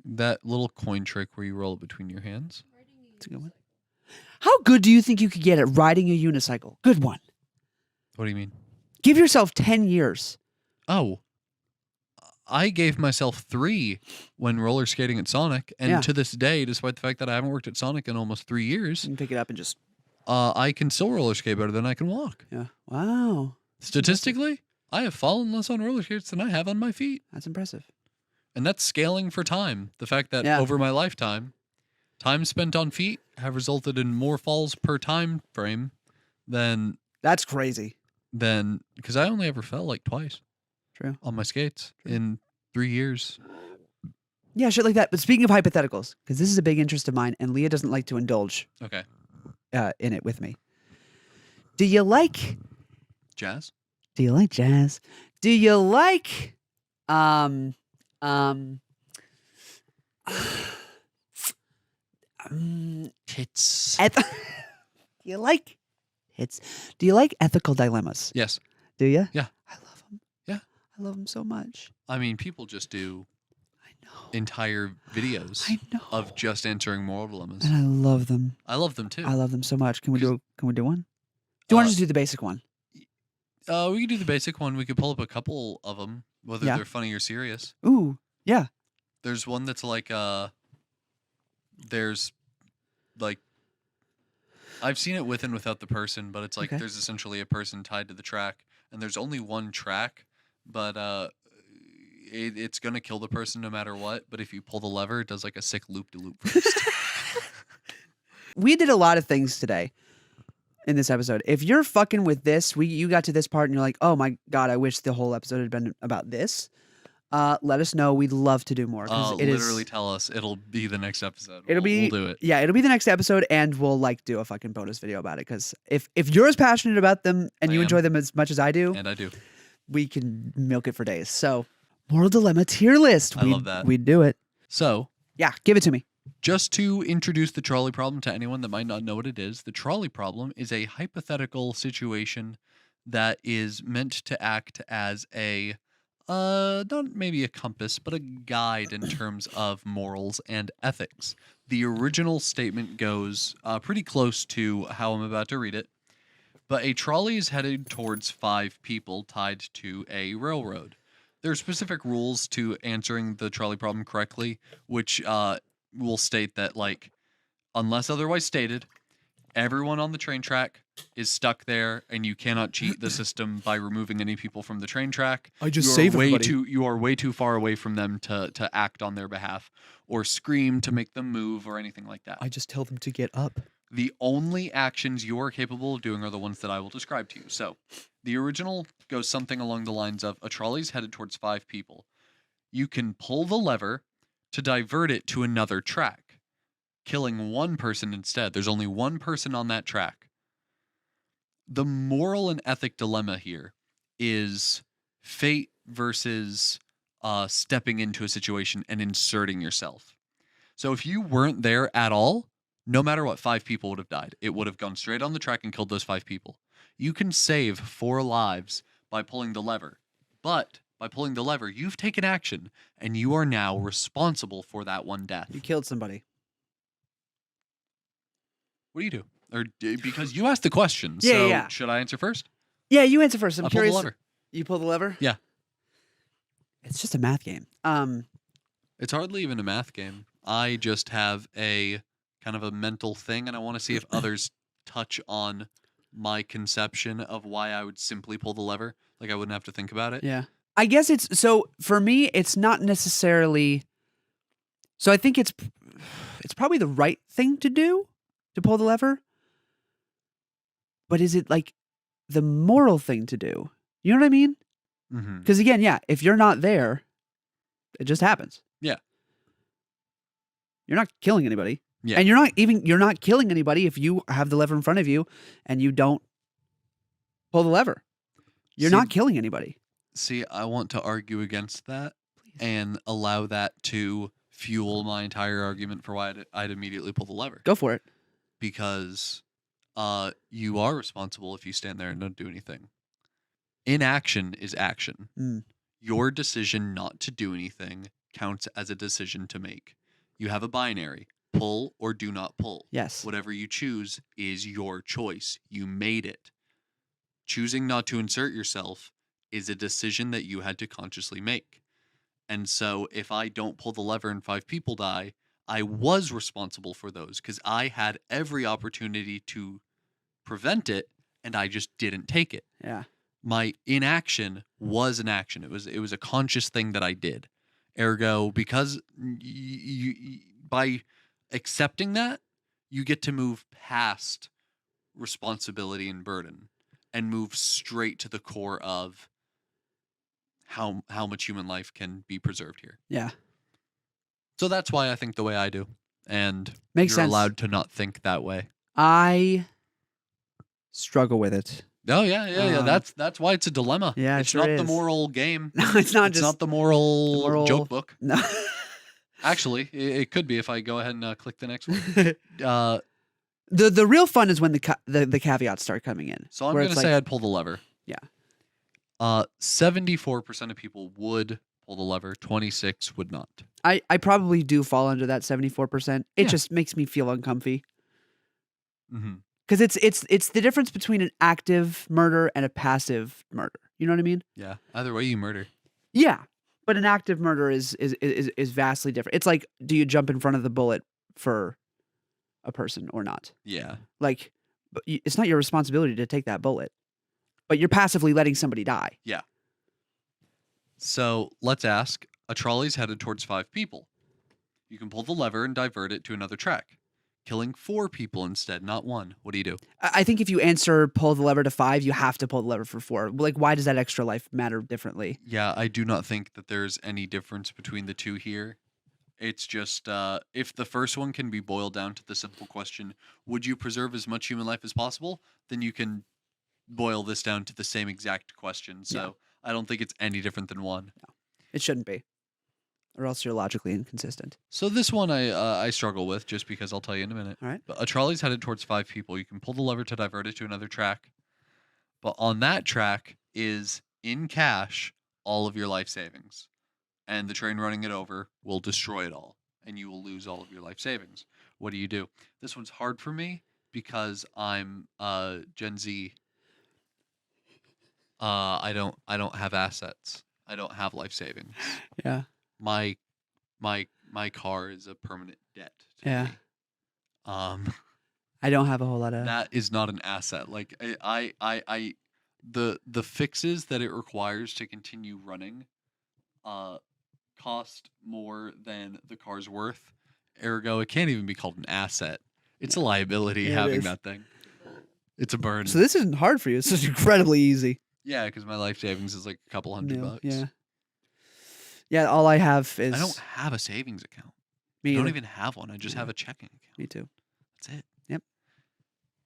That little coin trick where you roll it between your hands. That's a good one. How good do you think you could get at riding a unicycle? Good one. What do you mean? Give yourself 10 years. Oh, I gave myself 3 when roller skating at Sonic, and Yeah. to this day, despite the fact that I haven't worked at Sonic in almost 3 years, You can pick it up and just. I can still roller skate better than I can walk. Yeah. Wow. Statistically, I have fallen less on roller skates than I have on my feet. That's impressive. And that's scaling for time. The fact that Yeah. over my lifetime, time spent on feet have resulted in more falls per time frame than That's crazy. because I only ever fell like twice True. on my skates True. in 3 years. Yeah, shit like that. But speaking of hypotheticals, because this is a big interest of mine, and Leah doesn't like to indulge Okay. in it with me. Do you like? Jazz? Do you like jazz? Do you like? Um. Tits. Do you like? Do you like ethical dilemmas? Yes. Do you? Yeah. I love them. Yeah. I love them so much. I mean, people just do I know. entire videos I know. of just answering moral dilemmas. And I love them. I love them too. I love them so much. Can we do one? Do you want to just do the basic one? We could do the basic one. We could pull up a couple of them, whether Yeah. they're funny or serious. Ooh, yeah. There's one that's like, there's like, I've seen it with and without the person, but it's like Okay. there's essentially a person tied to the track, and there's only one track, but it's gonna kill the person no matter what. But if you pull the lever, it does like a sick loop de loop first. We did a lot of things today in this episode. If you're fucking with this, you got to this part and you're like, oh my God, I wish the whole episode had been about this. Let us know. We'd love to do more. Literally tell us. It'll be the next episode. We'll do it. Yeah, it'll be the next episode, and we'll like do a fucking bonus video about it. Because if you're as passionate about them and you enjoy them as much as I do, And I do. we can milk it for days. So, moral dilemma tier list. I love that. We'd do it. So, Yeah, give it to me. just to introduce the trolley problem to anyone that might not know what it is, the trolley problem is a hypothetical situation that is meant to act as a not maybe a compass, but a guide in terms of morals and ethics. The original statement goes pretty close to how I'm about to read it. But a trolley is headed towards 5 people tied to a railroad. There are specific rules to answering the trolley problem correctly, which will state that, like, unless otherwise stated, everyone on the train track is stuck there, and you cannot cheat the system by removing any people from the train track. I just You are save way everybody. You are way too far away from them to act on their behalf or scream to make them move or anything like that. I just tell them to get up. The only actions you are capable of doing are the ones that I will describe to you. So, the original goes something along the lines of a trolley's headed towards 5 people. You can pull the lever to divert it to another track, killing one person instead. There's only one person on that track. The moral and ethic dilemma here is fate versus stepping into a situation and inserting yourself. So if you weren't there at all, no matter what, 5 people would have died. It would have gone straight on the track and killed those 5 people. You can save 4 lives by pulling the lever. But by pulling the lever, you've taken action, and you are now responsible for that one death. You killed somebody. What do you do? Because you asked the question, Yeah, so yeah. should I answer first? Yeah, you answer first. I'm I'll pull the curious. lever. You pull the lever? Yeah. It's just a math game. It's hardly even a math game. I just have a kind of a mental thing, and I want to see if others touch on my conception of why I would simply pull the lever. Like I wouldn't have to think about it. Yeah. I guess it's so for me it's not necessarily so I think it's probably the right thing to do to pull the lever. But is it like the moral thing to do? You know what I mean? Mm-hmm. Because again, yeah, if you're not there, it just happens. Yeah. You're not killing anybody. Yeah. And you're not killing anybody if you have the lever in front of you and you don't pull the lever. You're See, not killing anybody. See, I want to argue against that Please. and allow that to fuel my entire argument for why I'd immediately pull the lever. Go for it. Because you are responsible if you stand there and don't do anything. Inaction is action. Mm. Your decision not to do anything counts as a decision to make. You have a binary, pull or do not pull. Yes. Whatever you choose is your choice. You made it. Choosing not to insert yourself is a decision that you had to consciously make. And so if I don't pull the lever and 5 people die, I was responsible for those because I had every opportunity to prevent it and I just didn't take it. Yeah. My inaction was an action. It was a conscious thing that I did. Ergo, because by accepting that, you get to move past responsibility and burden and move straight to the core of how much human life can be preserved here. Yeah. So that's why I think the way I do. And Makes you're sense. allowed to not think that way. I struggle with it. Oh yeah. Um, That's why it's a dilemma. Yeah, it It's sure not is. the moral game. No, it's not It's just not the moral joke book. No. Actually, it could be if I go ahead and click the next one. The real fun is when the caveats start coming in. So I'm where going to it's say like, I'd pull the lever. Yeah. 74% of people would pull the lever. 26 would not. I probably do fall under that 74%. It Yeah. just makes me feel uncomfy. Mm-hmm. Because it's the difference between an active murder and a passive murder. You know what I mean? Yeah. Either way, you murder. Yeah. But an active murder is vastly different. It's like, do you jump in front of the bullet for a person or not? Yeah. Like, it's not your responsibility to take that bullet, but you're passively letting somebody die. Yeah. So let's ask, a trolley's headed towards 5 people. You can pull the lever and divert it to another track, killing 4 people instead, not 1. What do you do? I think if you answer pull the lever to 5, you have to pull the lever for 4. Like, why does that extra life matter differently? Yeah, I do not think that there's any difference between the two here. It's just, if the first one can be boiled down to the simple question, would you preserve as much human life as possible? Then you can boil this down to the same exact question. So Yeah. I don't think it's any different than 1. It shouldn't be, or else you're logically inconsistent. So this one I struggle with just because I'll tell you in a minute. All right. But a trolley's headed towards 5 people. You can pull the lever to divert it to another track. But on that track is, in cash, all of your life savings. And the train running it over will destroy it all. And you will lose all of your life savings. What do you do? This one's hard for me because I'm Gen Z. I don't have assets. I don't have life savings. Yeah. My car is a permanent debt to Yeah. me. I don't have a whole lot of. That is not an asset. Like the fixes that it requires to continue running cost more than the car's worth. Ergo, it can't even be called an asset. It's a liability Yeah, it having is. that thing. It's a burden. So this isn't hard for you. This is incredibly easy. Yeah, because my life savings is like a couple $100 bucks. Yeah. Yeah. All I have is. I don't have a savings account. Me I don't either. even have one. I just Yeah. have a checking account. Me too. That's it. Yep.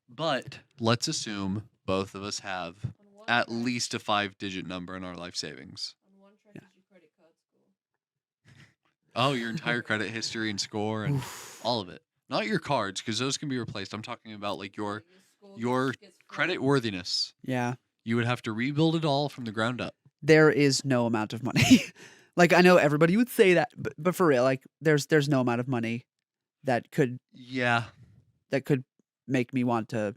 But let's assume both of us have On one at track- least a 5-digit number in our life savings. On one track Yeah. is your credit card score. Oh, your entire credit history and score and Oof. all of it. Not your cards, because those can be replaced. I'm talking about like your score your gets credit frozen. worthiness. Yeah. You would have to rebuild it all from the ground up. There is no amount of money. Like, I know everybody would say that, but for real, like, there's no amount of money that could Yeah, make me want to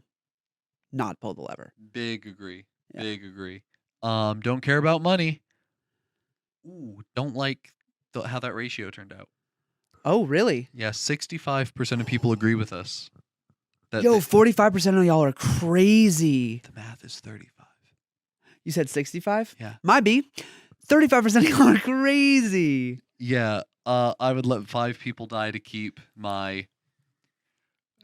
not pull the lever. big agree. Yeah. Big agree. Don't care about money. Ooh, don't like how that ratio turned out. Oh, really? Yeah, 65% of people agree with us. That Yo, 45% of y'all are crazy. the math is 35. You said 65? Yeah. Might be. 35% of y'all are crazy. Yeah, I would let 5 people die to keep my.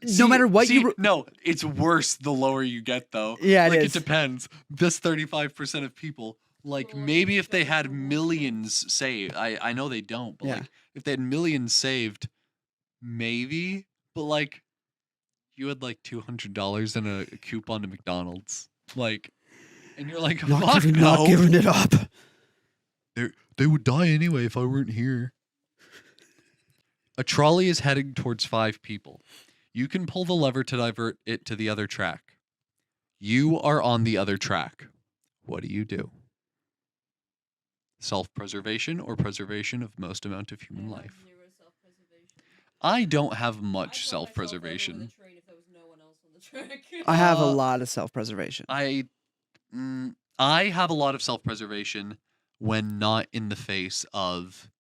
No matter what you. No, it's worse the lower you get, though. Yeah, it like is. it depends. This 35% of people, like Well, maybe you if they don't had know. millions saved, I know they don't, but Yeah. like if they had millions saved, maybe. But like, you had like $200 in a coupon to McDonald's, like, and you're like, fuck Not no. giving it up. They would die anyway if I weren't here. A trolley is heading towards 5 people. You can pull the lever to divert it to the other track. You are on the other track. What do you do? Self-preservation or preservation of most amount of human life? Zero self-preservation. I don't have much I'd put myself over self-preservation. the train if there was no one else on the track. I have a Uh, lot of self-preservation. I have a lot of self-preservation when not in the face of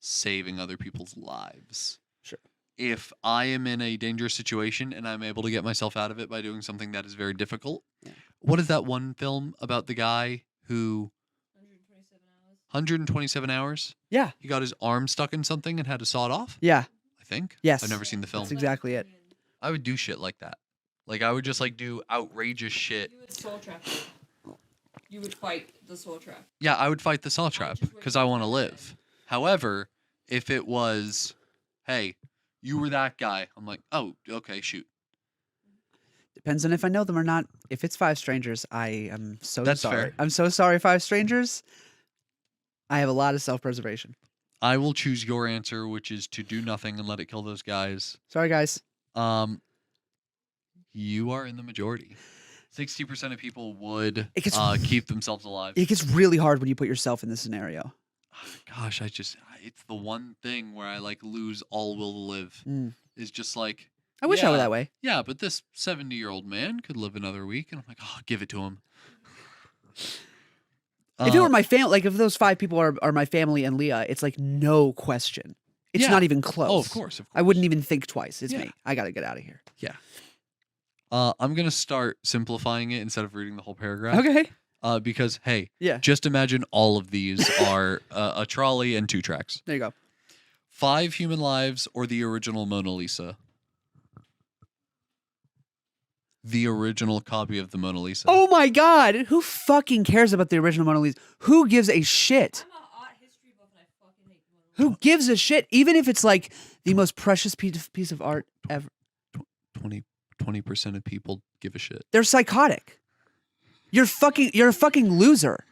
saving other people's lives. Sure. If I am in a dangerous situation and I'm able to get myself out of it by doing something that is very difficult. Yeah. What is that one film about the guy who 127 hours. 127 hours? Yeah. He got his arm stuck in something and had to saw it off? Yeah. I think. Yes. I've never seen the film. That's exactly it. I would do shit like that. Like I would just like do outrageous shit. You would saw trap it. You would fight the saw trap. Yeah, I would fight the saw trap just because I want to wouldn't live. However, if it was, hey, you were that guy, I'm like, oh, okay, shoot. Depends on if I know them or not. If it's 5 strangers, I am so That's sorry. fair. I'm so sorry, 5 strangers. I have a lot of self-preservation. I will choose your answer, which is to do nothing and let it kill those guys. Sorry, guys. You are in the majority. 60% of people would It gets- keep themselves alive. It gets really hard when you put yourself in this scenario. Gosh, it's the one thing where I like lose all will to live. Mm. Is just like, I wish I were Yeah. that way. yeah, but this 70-year-old man could live another week. And I'm like, oh, give it to him. If it were my family, like if those 5 people are my family and Leah, it's like no question. It's Yeah. not even close. Oh, of course. I wouldn't even think twice. It's Yeah. me. I got to get out of here. I'm going to start simplifying it instead of reading the whole paragraph. Okay. Because, hey, Yeah. just imagine all of these are a trolley and 2 tracks. There you go. 5 human lives or the original Mona Lisa? The original copy of the Mona Lisa. Oh my God. Who fucking cares about the original Mona Lisa? Who gives a shit? I'm an art history buff and I fucking hate the Mona Lisa. Who gives a shit? Even if it's like the most precious piece of art ever. 20% of people give a shit. They're psychotic. You're a fucking loser.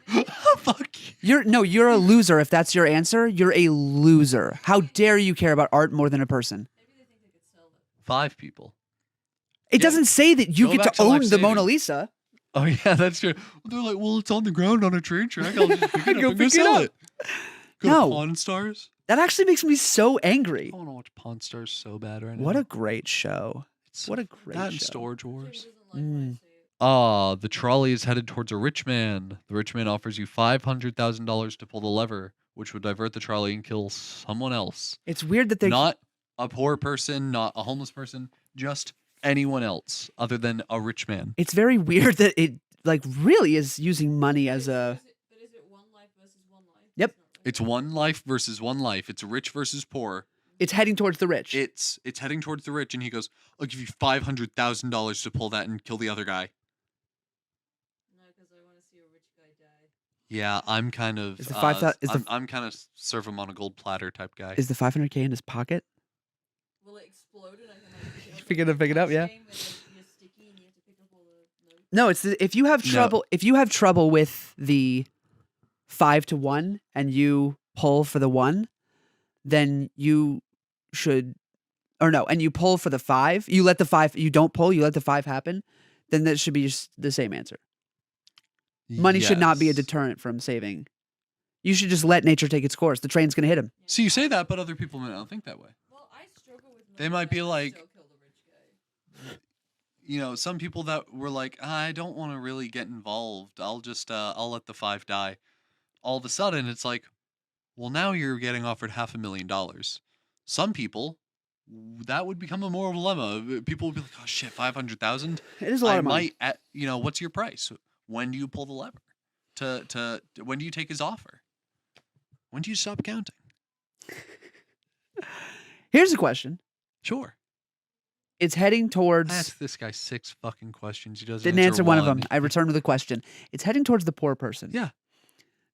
Fuck you. You're a loser if that's your answer. You're a loser. How dare you care about art more than a person? Maybe they think they could sell it. 5 people. It Yeah. doesn't say that you Go get back to to own life the Mona saving. Lisa. Oh, yeah, that's true. They're like, well, it's on the ground on a train track. I'll just pick it up Go and go pick it sell up. it. Go No. to Pawn Stars. That actually makes me so angry. I want to watch Pawn Stars so bad right now. What a great show. It's What a great that and show. Storage Jamie Wars. doesn't like when I Mm. say it. Ah, the trolley is headed towards a rich man. The rich man offers you $500,000 to pull the lever, which would divert the trolley and kill someone else. It's weird that they Not a poor person, not a homeless person, just anyone else other than a rich man. It's very weird that it like really is using money as a But is it one life versus one life? Yep. not really. It's one life versus one life. It's rich versus poor. it's heading towards the rich. It's heading towards the rich, and he goes, "I'll give you $500,000 to pull that and kill the other guy." No, because I want to see a rich guy die. Yeah, I'm kind of. Is the 5,000 is the- I'm kind of serve him on a gold platter type guy. Is the 500K in his pocket? Will it explode and I can like pick it up? Pick it up, pick it up, yeah. Game where you're sticky and you have to pick up all the notes. No, it's if you have No. trouble with the 5 to 1 and you pull for the 1, then you should and you pull for the 5, you let the 5 you don't pull, you let the 5 happen, then that should be just the same answer. Money should not be a Yes. deterrent from saving. You should just let nature take its course. The train's going to hit him. Yeah. So you say that, but other people might not think that way. Well, I struggle with. They money, might but be I like- still kill the rich guy. You know, some people that were like, I don't want to really get involved. I'll just, I'll let the 5 die. All of a sudden, it's like, well, now you're getting offered $500,000. Some people, that would become a moral dilemma. People would be like, oh shit, 500,000. It is a lot I of money. might, what's your price? When do you pull the lever? When do you take his offer? When do you stop counting? Here's a question. Sure. It's heading towards I asked this guy 6 fucking questions. He doesn't Didn't answer one of them. I returned with a question. It's heading towards the poor person. Yeah.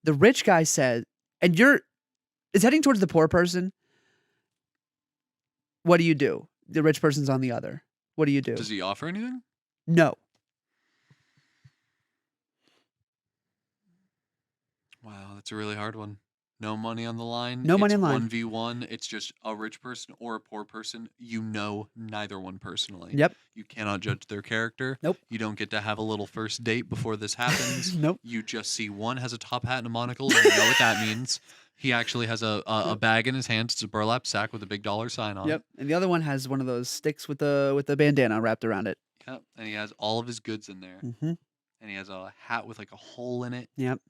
The rich guy said, it's heading towards the poor person. What do you do? The rich person's on the other. What do you do? Does he offer anything? No. Wow, that's a really hard one. No money on the line. No money it's on the line. 1v1. It's just a rich person or a poor person. You know neither one personally. Yep. You cannot judge their character. Nope. You don't get to have a little first date before this happens. Nope. You just see one has a top hat and a monocle, and you know what that means. He actually has a bag in his hand. It's a burlap sack with a big dollar sign on Yep. And the other one has one of those sticks with the bandana wrapped around it. it. Yep. And he has all of his goods in there. Mm-hmm. And he has a hat with like a hole in it. Yep.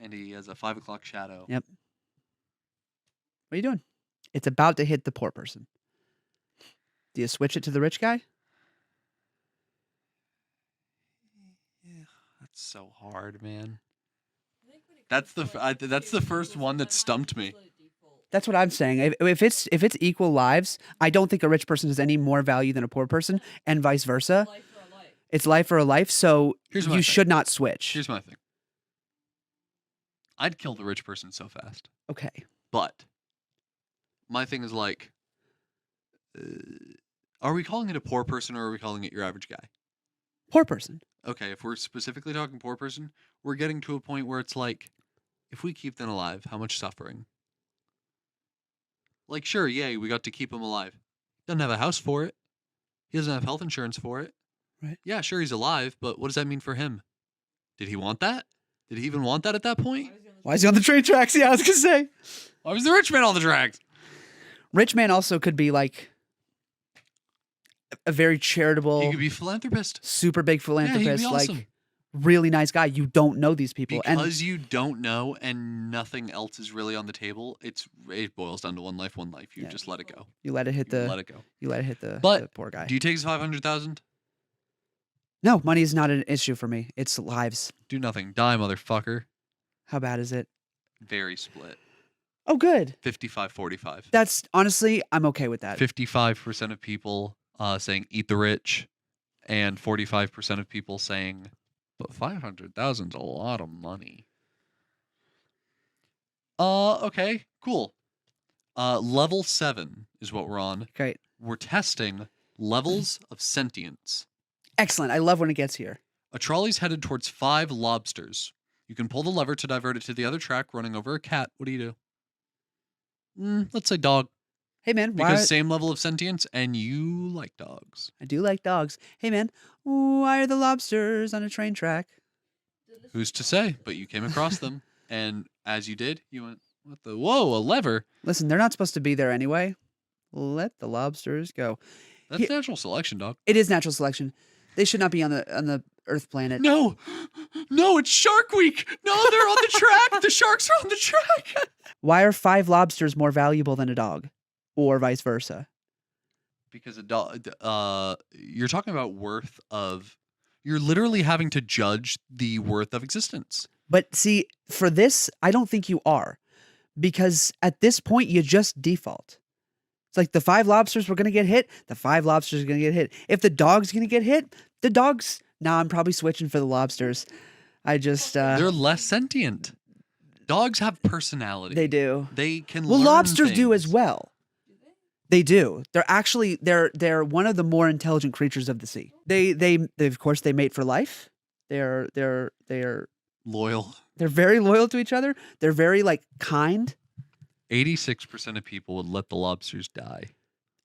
And he has a 5 o'clock shadow. Yep. What are you doing? It's about to hit the poor person. Do you switch it to the rich guy? Yeah, that's so hard, man. I think when it That's comes the to, like, that's the serious first people, one that sometimes stumped just me. let it default. That's what I'm saying. If it's equal lives, I don't think a rich person has any more value than a poor person, and vice versa. Life for a life. It's life or a life, so Here's my you thing. should not switch. Here's my thing. I'd kill the rich person so fast. Okay. But my thing is like, are we calling it a poor person or are we calling it your average guy? Poor person. Okay, if we're specifically talking poor person, we're getting to a point where it's like, if we keep them alive, how much suffering? Like, sure, yay, we got to keep him alive. Doesn't have a house for it. He doesn't have health insurance for it. Right. Yeah, sure, he's alive, but what does that mean for him? Did he want that? Did he even want that at that point? Why is he on the train tracks? Yeah, I was gonna say. Why was the rich man on the tracks? Rich man also could be like a very charitable, He could be a philanthropist. super big philanthropist, awesome. like really nice guy. You don't know these people, Because you don't know and nothing else is really on the table, it boils down to one life, one life. You Yeah. just let it go. you let it hit You the let it go. the poor guy. Do you take his 500,000? No, money is not an issue for me. It's lives. Do nothing. Die, motherfucker. How bad is it? Very split. Oh, good. 55-45. That's honestly, I'm okay with that. 55% of people saying eat the rich, and 45% of people saying, but 500,000's a lot of money. Okay, cool. Level 7 is what we're on. Great. We're testing levels of sentience. Excellent. I love when it gets here. A trolley's headed towards 5 lobsters. You can pull the lever to divert it to the other track, running over a cat. What do you do? Let's say dog, Hey man, why? because same level of sentience, and you like dogs. I do like dogs. Hey man, why are the lobsters on a train track? Who's to say? But you came across them, and as you did, you went, "What the? Whoa, a lever! Listen, they're not supposed to be there anyway. Let the lobsters go. That's He- natural selection, dog." It is natural selection. They should not be on the Earth planet. No, it's Shark Week. No, they're on the track. The sharks are on the track. Why are 5 lobsters more valuable than a dog, or vice versa? Because a dog, you're talking about worth of. You're literally having to judge the worth of existence. But see, for this, I don't think you are, because at this point you just default. It's like the 5 lobsters were gonna get hit. The 5 lobsters are gonna get hit. If the dog's gonna get hit, the dog's. Nah, I'm probably switching for the lobsters. I just They're less sentient. Dogs have personality. they do. They can. Well, learn lobsters do as things. well. They do. They're actually they're one of the more intelligent creatures of the sea. They of course they mate for life. They're Loyal. very loyal to each other. They're very like kind. 86% of people would let the lobsters die.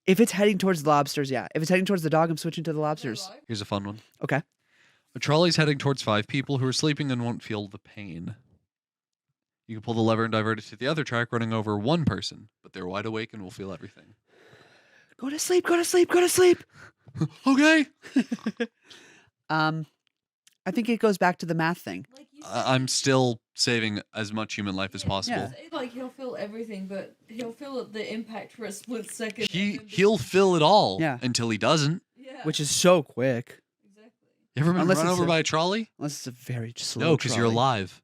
If it's heading towards the lobsters, yeah. If it's heading towards the dog, I'm switching to the lobsters. Here's a fun one. Okay. A trolley's heading towards 5 people who are sleeping and won't feel the pain. You can pull the lever and divert it to the other track, running over one person, but they're wide awake and will feel everything. Go to sleep. Go to sleep. Go to sleep. Okay. I think it goes back to the math thing. Like you I'm still saving as much human life as Yeah, possible. Yeah. say, like he'll feel everything, but he'll feel the impact for a split second. and then He'll feel it all Yeah. until he doesn't. Yeah. Which is so quick. exactly. You ever been Unless run it's over a- by a trolley? Unless it's a very slow No, because you're trolley. alive.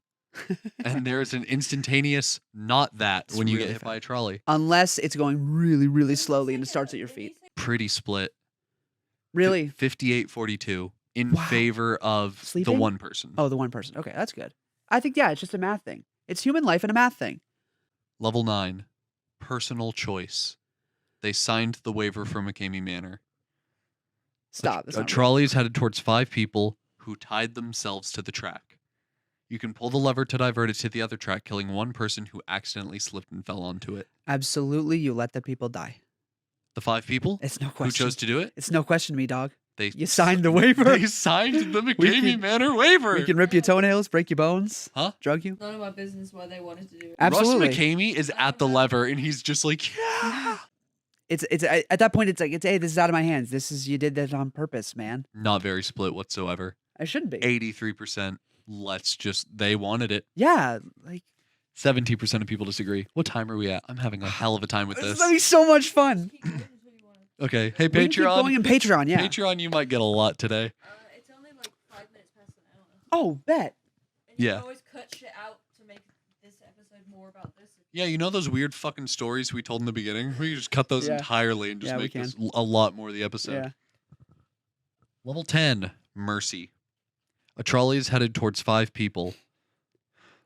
And there's an instantaneous not that It's when you really get hit by a fast. trolley. Unless it's going really, really slowly and it starts at your feet. Pretty split. Really? 58-42 in Wow. favor of Sleeping? the one person. Oh, the one person. Okay, that's good. I think, yeah, it's just a math thing. It's human life and a math thing. Level 9, personal choice. They signed the waiver from McCamey Manor. Stop. That's A not real. trolley is headed towards 5 people who tied themselves to the track. You can pull the lever to divert it to the other track, killing one person who accidentally slipped and fell onto it. Absolutely, you let the people die. The 5 people It's no who question. chose to do it, It's no question to me, dog. they You signed the waiver. They signed the McCamey Manor waiver. We can rip your toenails, break your bones, Huh? drug you. None of my business why they wanted to do it. Absolutely. Russ McCamey is at the lever, and he's just like, yeah. It's at that point, it's like, hey, this is out of my hands. You did that on purpose, man. Not very split whatsoever. I shouldn't be. 83%. They wanted it. Yeah, like 17% of people disagree. What time are we at? I'm having a hell of a time with this is this. gonna be so much fun. Keep going until you want to. Okay. Hey, We can keep going Patreon. in Patreon, yeah. Patreon, you might get a lot today. It's only like 5 minutes past an hour. Oh, bet. And you Yeah. can always cut shit out to make this episode more about this. Yeah, you know those weird fucking stories we told in the beginning? We can just cut those Yeah. entirely and just Yeah, we make this can. a lot more of the episode. Yeah. Level 10, Mercy. A trolley is headed towards 5 people.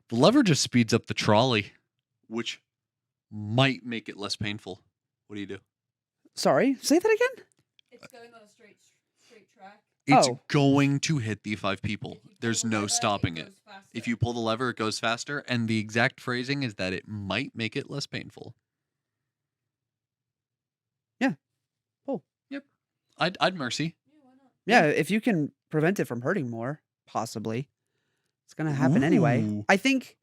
The lever just speeds up the trolley, which might make it less painful. What do you do? Sorry, say that again. It's going on a straight track. It's Oh. going to hit the 5 people. If you pull There's the no lever, stopping it. goes faster. If you pull the lever, it goes faster, and the exact phrasing is that it might make it less painful. Yeah. Pull. Yep. I'd Mercy. Yeah, why not? Yeah, if you can prevent it from hurting more, possibly, it's gonna happen anyway. Ooh. I think.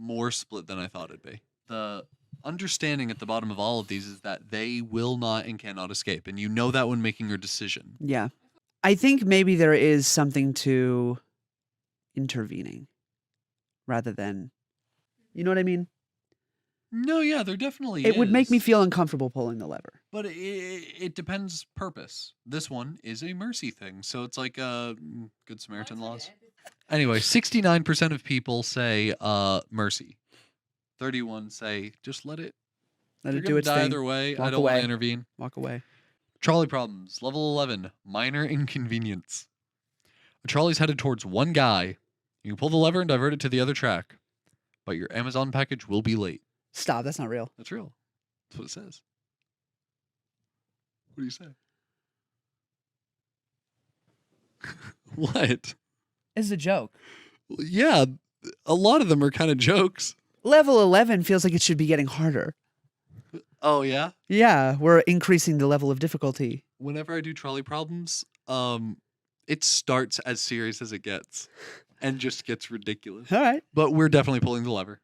More split than I thought it'd be. The understanding at the bottom of all of these is that they will not and cannot escape, and you know that when making your decision. Yeah, I think maybe there is something to intervening, rather than, you know what I mean. No, yeah, there definitely It would make me is. feel uncomfortable pulling the lever. But it depends purpose. This one is a mercy thing, so it's like Good Samaritan Mine's like laws. an empathy. Anyway, 69% of people say mercy. 31 say just let it. Let You're it do gonna its die thing. either way. I Walk don't want away. to intervene. Walk away. Trolley problems. Level 11. Minor inconvenience. A trolley's headed towards one guy. You can pull the lever and divert it to the other track, but your Amazon package will be late. Stop. That's not real. That's real. That's what it says. What do you say? What? It's a joke. Yeah, a lot of them are kind of jokes. Level 11 feels like it should be getting harder. Oh, yeah? Yeah, we're increasing the level of difficulty. Whenever I do trolley problems, it starts as serious as it gets and just gets ridiculous. All right. But we're definitely pulling the lever.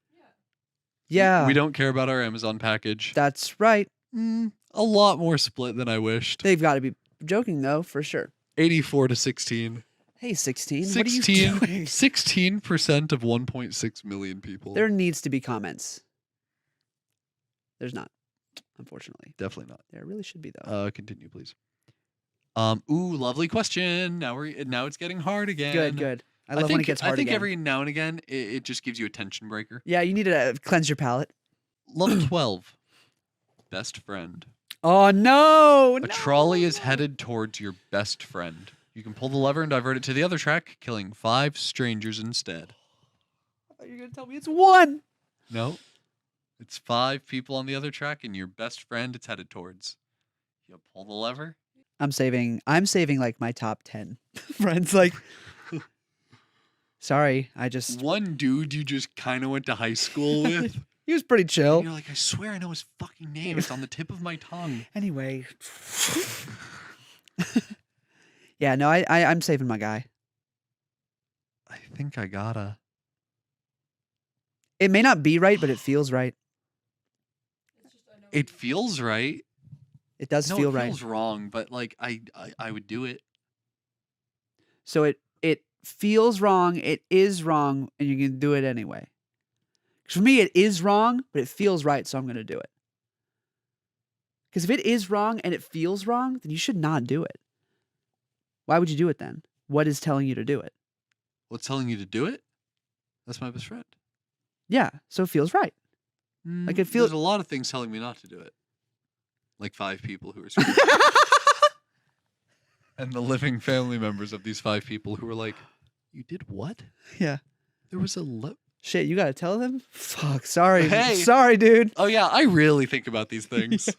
Yeah. We don't care about our Amazon package. That's right. A lot more split than I wished. They've got to be joking, though, for sure. 84 to 16. Hey, 16. 16, What are you doing? 16% of 1.6 million people. There needs to be comments. There's not, unfortunately. Definitely not. There really should be, though. Continue, please. Lovely question. Now it's getting hard again. Good, good. I love when it gets hard I think again. every now and again it just gives you a tension breaker. Yeah, you need to cleanse your palate. Level 12. Best friend. Oh, no. A trolley is headed towards your best friend. You can pull the lever and divert it to the other track, killing 5 strangers instead. I thought you were going to tell me it's 1. No. It's 5 people on the other track and your best friend it's headed towards. You pull the lever. I'm saving like my top 10 friends. Like, sorry, I just, One dude you just kind of went to high school with. he was pretty And chill. you're like, I swear I know his fucking name. It's on the tip of my tongue. Anyway. Yeah, no, I'm saving my guy. I think I gotta. It may not be right, but it feels right. It's just, I know It feels right. It does No, feel it right. feels wrong, but like I would do it. So it feels wrong, it is wrong, and you can do it anyway. 'Cause for me, it is wrong, but it feels right, so I'm going to do it. Because if it is wrong and it feels wrong, then you should not do it. Why would you do it then? What is telling you to do it? What's telling you to do it? That's my best friend. Yeah, so it feels right. Like, it feels- There's a lot of things telling me not to do it. Like 5 people who are screaming. And the living family members of these 5 people who were like, "You did what? Yeah. There was a Shit, you got to tell them? Fuck, sorry. Hey. Sorry, dude. Oh yeah, I really think about these things.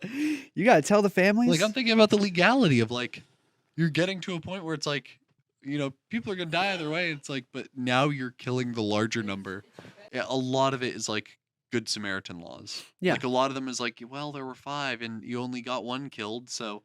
You got to tell the families? Like I'm thinking about the legality of like you're getting to a point where it's like people are gonna die either way. It's like, but now you're killing the larger number. Yeah, a lot of it is like Good Samaritan laws. Yeah. Like a lot of them is like, well, there were 5 and you only got 1 killed, so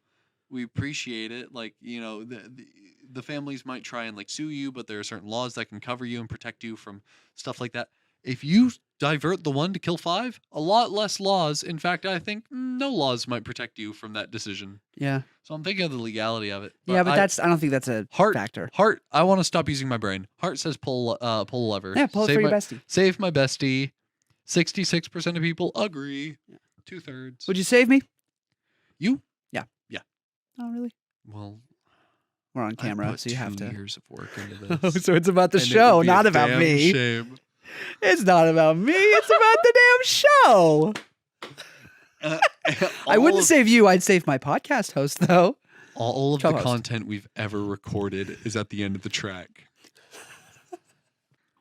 we appreciate it. Like, the families might try and like sue you, but there are certain laws that can cover you and protect you from stuff like that. If you divert the 1 to kill 5, a lot less laws. In fact, I think no laws might protect you from that decision. Yeah. So I'm thinking of the legality of it. Yeah, but I don't think that's a factor. Heart, I want to stop using my brain. Heart says pull a lever. Yeah, pull it for your bestie. Save my bestie. 66% of people agree. Yeah. 2/3. Would you save me? You? Yeah. Yeah. Oh, really? Well, we're on I camera, put so you have 2 to. years of work into Oh, this. so it's about the And it show, would be a not about damn me. Shame. It's not about me. It's about the damn show. I wouldn't save you. I'd save my podcast host, though. All of the Co-host. content we've ever recorded is at the end of the track.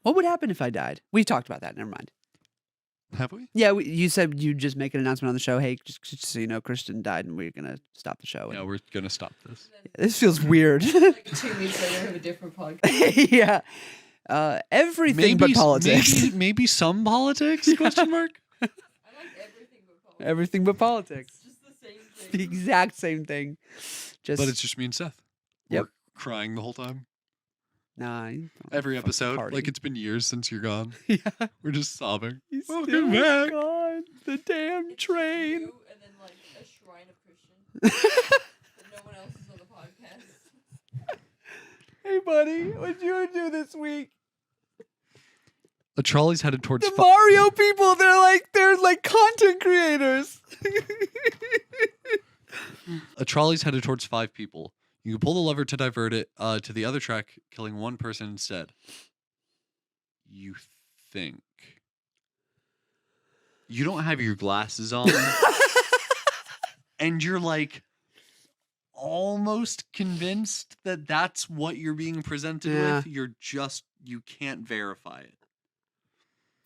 What would happen if I died? We talked about that. Never mind. Have we? Yeah, you said you'd just make an announcement on the show. Hey, just so you know, Christian died, and we're gonna stop the show. Yeah, we're gonna stop this. This feels weird. Like 2 weeks later, I have a different podcast. Yeah, everything but politics. Maybe some politics? Question mark. I like everything but politics. Everything but politics. It's just the same thing. The exact same thing. Just But it's just me and Seth. Yep. We're crying the whole time. nah. Every fucking episode. party. Like it's been years since you're gone. Yeah, We're just sobbing. he's Welcome still back. gone. The damn It's train. you and then like a shrine of Christian. But no one else is on the podcast. Hey, buddy, what'd you do this week? A trolley's headed towards The Mario people, they're like content creators. a trolley's headed towards 5 people. You can pull the lever to divert it to the other track, killing 1 person instead. You think. You don't have your glasses on. And you're like almost convinced that that's what you're being presented Yeah. with. You can't verify it.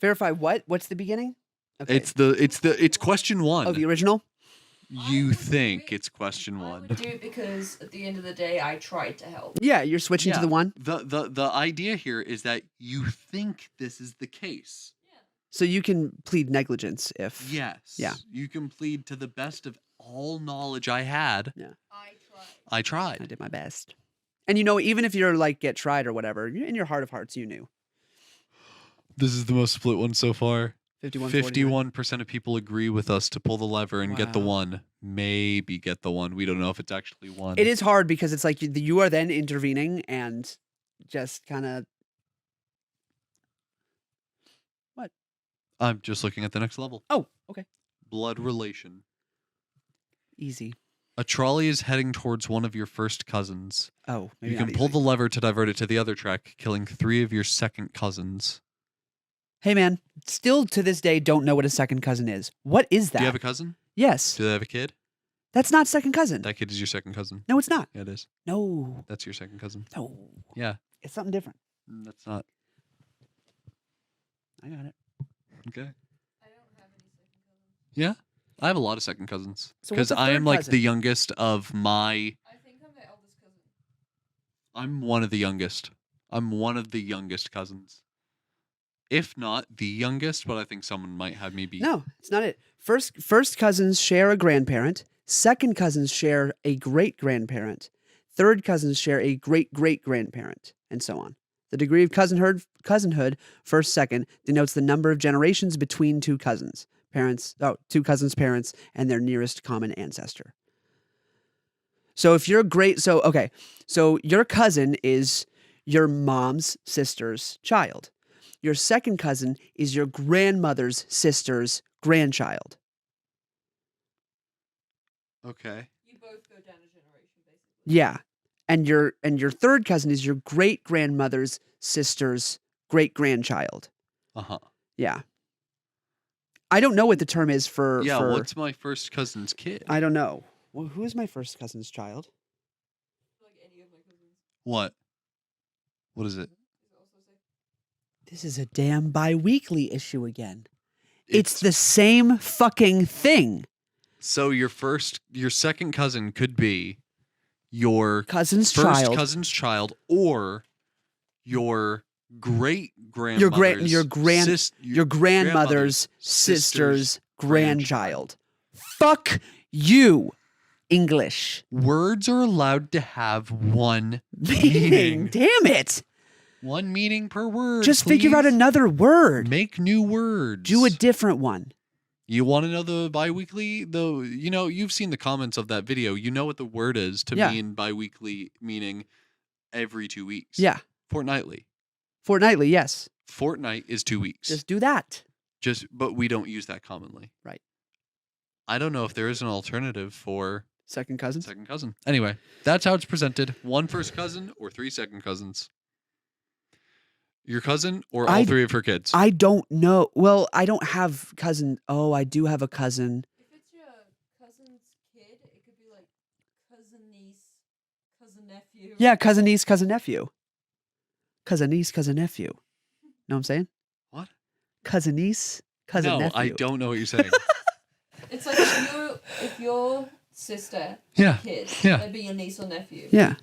Verify what? What's the beginning? Okay. It's question 1. Oh, the original? You think it's question I 1. would do it because at the end of the day, I tried to help. Yeah, you're switching to Yeah. the one. The idea here is that you think this is the case. So you can plead negligence if. Yes. Yeah. You can plead to the best of all knowledge I had. I tried. I I tried. did my best. And even if you're like get tried or whatever, in your heart of hearts, you knew. This is the most split one so far. 51. 51% of people agree with us to pull the lever and get the Wow. 1. Maybe get the 1. We don't know if it's actually 1. It is hard because it's like you are then intervening and just kind of. What? I'm just looking at the next level. Oh, okay. Blood relation. Easy. A trolley is heading towards one of your first cousins. Oh, maybe You can pull the lever to divert it to the other track, killing 3 of your second cousins. Hey, man. Still to this day, don't know what a second cousin is. What is that? Do you have a cousin? Yes. Do they have a kid? That's not second cousin. That kid is your second cousin. No, it's not. Yeah, it is. No. That's your second cousin. No. Yeah. It's something different. That's not. I got it. Okay. I don't have any second cousins. Yeah. I have a lot of second cousins. So Because what's a I am third like cousin? the youngest of my. I think I'm the eldest cousin. I'm one of the youngest. I'm one of the youngest cousins. If not the youngest, but I think someone might have me beat. No, it's not it. First cousins share a grandparent. Second cousins share a great grandparent. Third cousins share a great great grandparent, and so on. The degree of cousinhood, first second, denotes the number of generations between two cousins, two cousins' parents, and their nearest common ancestor. So if you're so your cousin is your mom's sister's child. Your second cousin is your grandmother's sister's grandchild. Okay. You both go down a generation, basically. Yeah. And your third cousin is your great grandmother's sister's great grandchild. Uh-huh. Yeah. I don't know what the term is for. Yeah, for, what's my first cousin's kid? I don't know. Well, who is my first cousin's child? Like any of my cousins. What? What is it? Is also second. This is a damn bi-weekly issue again. It's the same fucking thing. So your second cousin could be your cousin's first child, cousin's child, or your great grandmother's your grandmother's sister's grandchild. Fuck you, English. Words are allowed to have one Meaning. meaning. Damn it. One meaning per word. Just figure out please. another word. Make new words. Do a different one. You want to know the biweekly? Though you've seen the comments of that video. You know what the word is to mean biweekly, meaning every 2 weeks. Yeah. Fortnightly. Fortnightly, yes. Fortnight is 2 weeks. Just do that. But we don't use that commonly. Right. I don't know if there is an alternative for second cousin. Second cousin. Anyway, that's how it's presented. 1 first cousin or 3 second cousins. Your cousin or all 3 of her kids? I don't know. Well, I don't have cousin. Oh, I do have a cousin. If it's your cousin's kid, it could be like cousin niece, cousin nephew. Yeah, cousin niece, cousin nephew. Cousin niece, cousin nephew. Know what I'm saying? What? Cousin niece, cousin nephew. No, I don't know what you're saying. It's like if your sister Yeah. kid, Yeah. that'd be your niece or nephew. Yeah.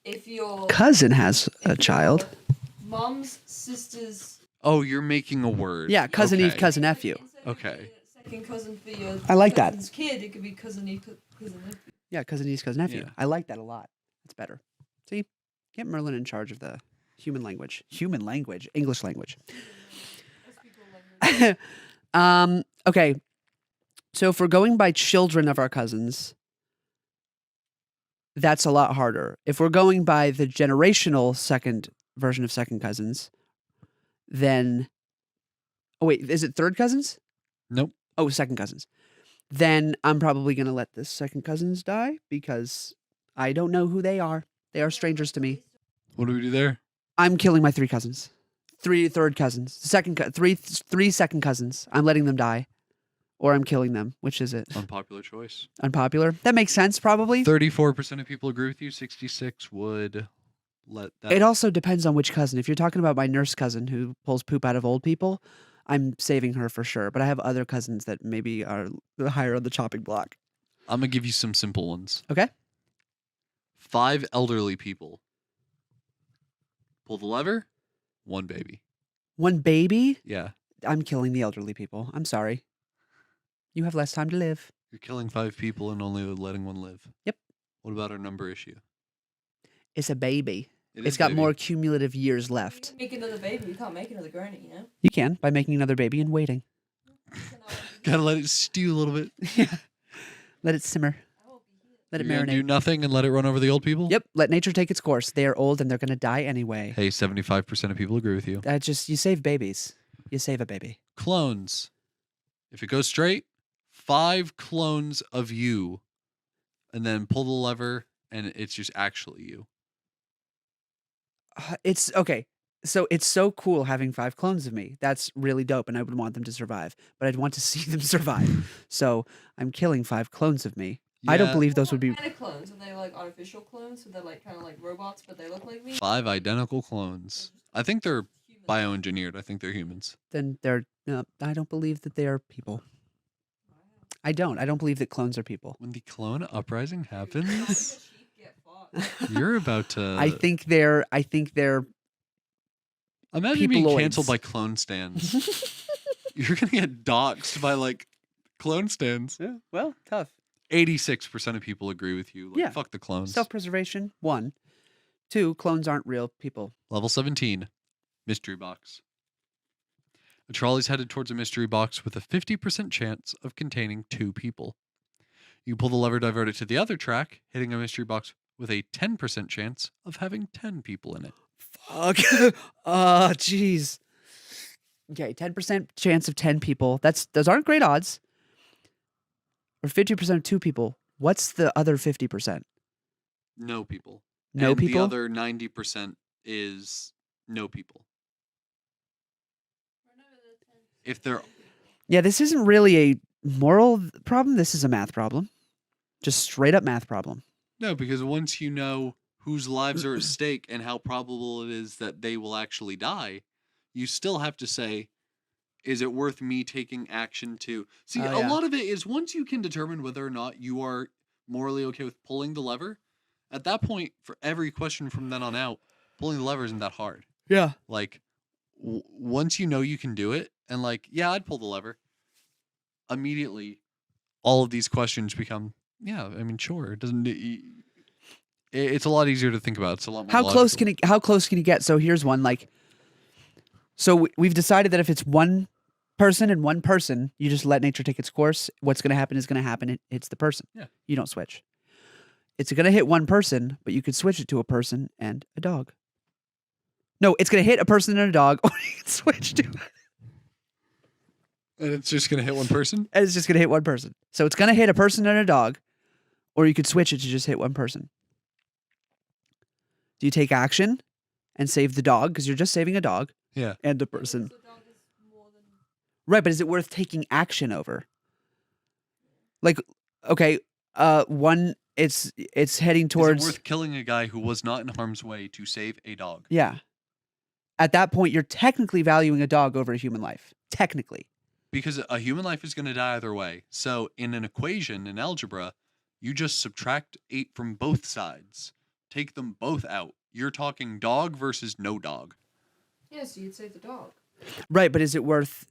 If your Cousin has a child. mom's sister's Oh, you're making a word. Yeah, cousin niece, Okay. cousin nephew. instead of Okay. being a second cousin for your I like that. cousin's kid, it could be cousin niece, cousin nephew. Yeah, cousin niece, cousin nephew. Yeah. I like that a lot. That's better. See, get Merlin in charge of the human language, English language. Most people like Okay. So if we're going by children of our cousins, that's a lot harder. If we're going by the generational second version of second cousins, then oh wait, is it third cousins? Nope. Oh, second cousins. Then I'm probably gonna let the second cousins die because I don't know who they are. They are strangers to me. What do we do there? I'm killing my 3 cousins. 3 third cousins. Three second cousins. I'm letting them die. Or I'm killing them. Which is it? Unpopular choice. Unpopular. That makes sense, probably. 34% of people agree with you. 66 would let that. It also depends on which cousin. If you're talking about my nurse cousin who pulls poop out of old people, I'm saving her for sure. But I have other cousins that maybe are higher on the chopping block. I'm gonna give you some simple ones. Okay. 5 elderly people. Pull the lever. 1 baby. 1 baby? Yeah. I'm killing the elderly people. I'm sorry. You have less time to live. You're killing 5 people and only letting 1 live. Yep. What about our number issue? It's a baby. It is It's got baby. more cumulative years left. Make another baby. You can't make another granny, you know? You can by making another baby and waiting. So now Gotta let it stew a little bit. Yeah. Let it simmer. I won't be here. Let it You're gonna marinate. do nothing and let it run over the old people? Yep. Let nature take its course. They are old and they're going to die anyway. Hey, 75% of people agree with you. You save babies. You save a baby. Clones. If it goes straight, 5 clones of you, and then pull the lever, and it's just actually you. It's okay. So it's so cool having 5 clones of me. That's really dope, and I would want them to survive. But I'd want to see them survive. So I'm killing 5 clones of me. I don't Yeah, believe those would be. What kind of clones? Are they like artificial clones? So they're like kind of like robots, but they look like me? 5 identical clones. I think they're bioengineered. I think they're humans. Then they're. No, I don't believe that they are people. I don't. I don't believe that clones are people. When the clone uprising happens, Sheep get fought. you're about to. I think they're. Imagine being peopleoids. canceled by clone stands. You're gonna get doxxed by like clone stands. Yeah. Well, tough. 86% of people agree with you. Like, Yeah. fuck the clones. Self-preservation. 1. 2. Clones aren't real people. Level 17, mystery box. A trolley's headed towards a mystery box with a 50% chance of containing 2 people. You pull the lever, divert it to the other track, hitting a mystery box with a 10% chance of having 10 people in it. Fuck. Oh, jeez. Okay, 10% chance of 10 people. Those aren't great odds. Or 50% of 2 people. What's the other 50%? No people. No and people? The other 90% is no people. If they're Yeah, this isn't really a moral problem. This is a math problem. Just straight up math problem. no, because once you know whose lives are at stake and how probable it is that they will actually die, you still have to say, is it worth me taking action to see? Oh, A yeah. lot of it is once you can determine whether or not you are morally okay with pulling the lever, At that point, for every question from then on out, pulling the lever isn't that hard. Yeah. Like, once you know you can do it, and like, yeah, I'd pull the lever. Immediately, all of these questions become, yeah, I mean, sure. It doesn't. It's a lot easier to think about. It's a lot more. How close can you get? So here's one. Like, so we've decided that if it's one person and one person, you just let nature take its course. What's going to happen is going to happen. It hits the person. Yeah. You don't switch. It's going to hit one person, but you could switch it to a person and a dog. No, it's going to hit a person and a dog, or you can switch to. And it's just gonna hit one person. And it's just going to hit one person. So it's going to hit a person and a dog, or you could switch it to just hit one person. Do you take action and save the dog because you're just saving a dog? Yeah. And the person. The dog is more than... Right, but is it worth taking action over? Like, okay, one, it's heading towards. Is it worth killing a guy who was not in harm's way to save a dog? Yeah. At that point, you're technically valuing a dog over a human life. Technically. Because a human life is going to die either way. So in an equation in algebra, you just subtract 8 from both sides. Take them both out. You're talking dog versus no dog. Yeah, so you'd save the dog. Right, but is it worth?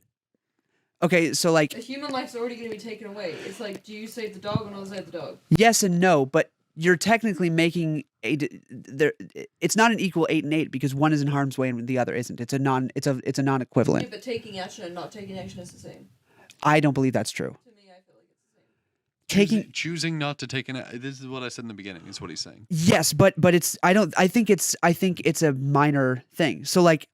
Okay, so like A human life's already going to be taken away. It's like, do you save the dog or not save the dog? yes and no, but you're technically making there. It's not an equal 8 and 8 because one is in harm's way and the other isn't. It's a non-equivalent. Yeah, but taking action and not taking action is the same. I don't believe that's true. To me, I feel like it's the same. Choosing not to take this is what I said in the beginning, is what he's saying. Yes, but it's I think it's a minor thing. So like,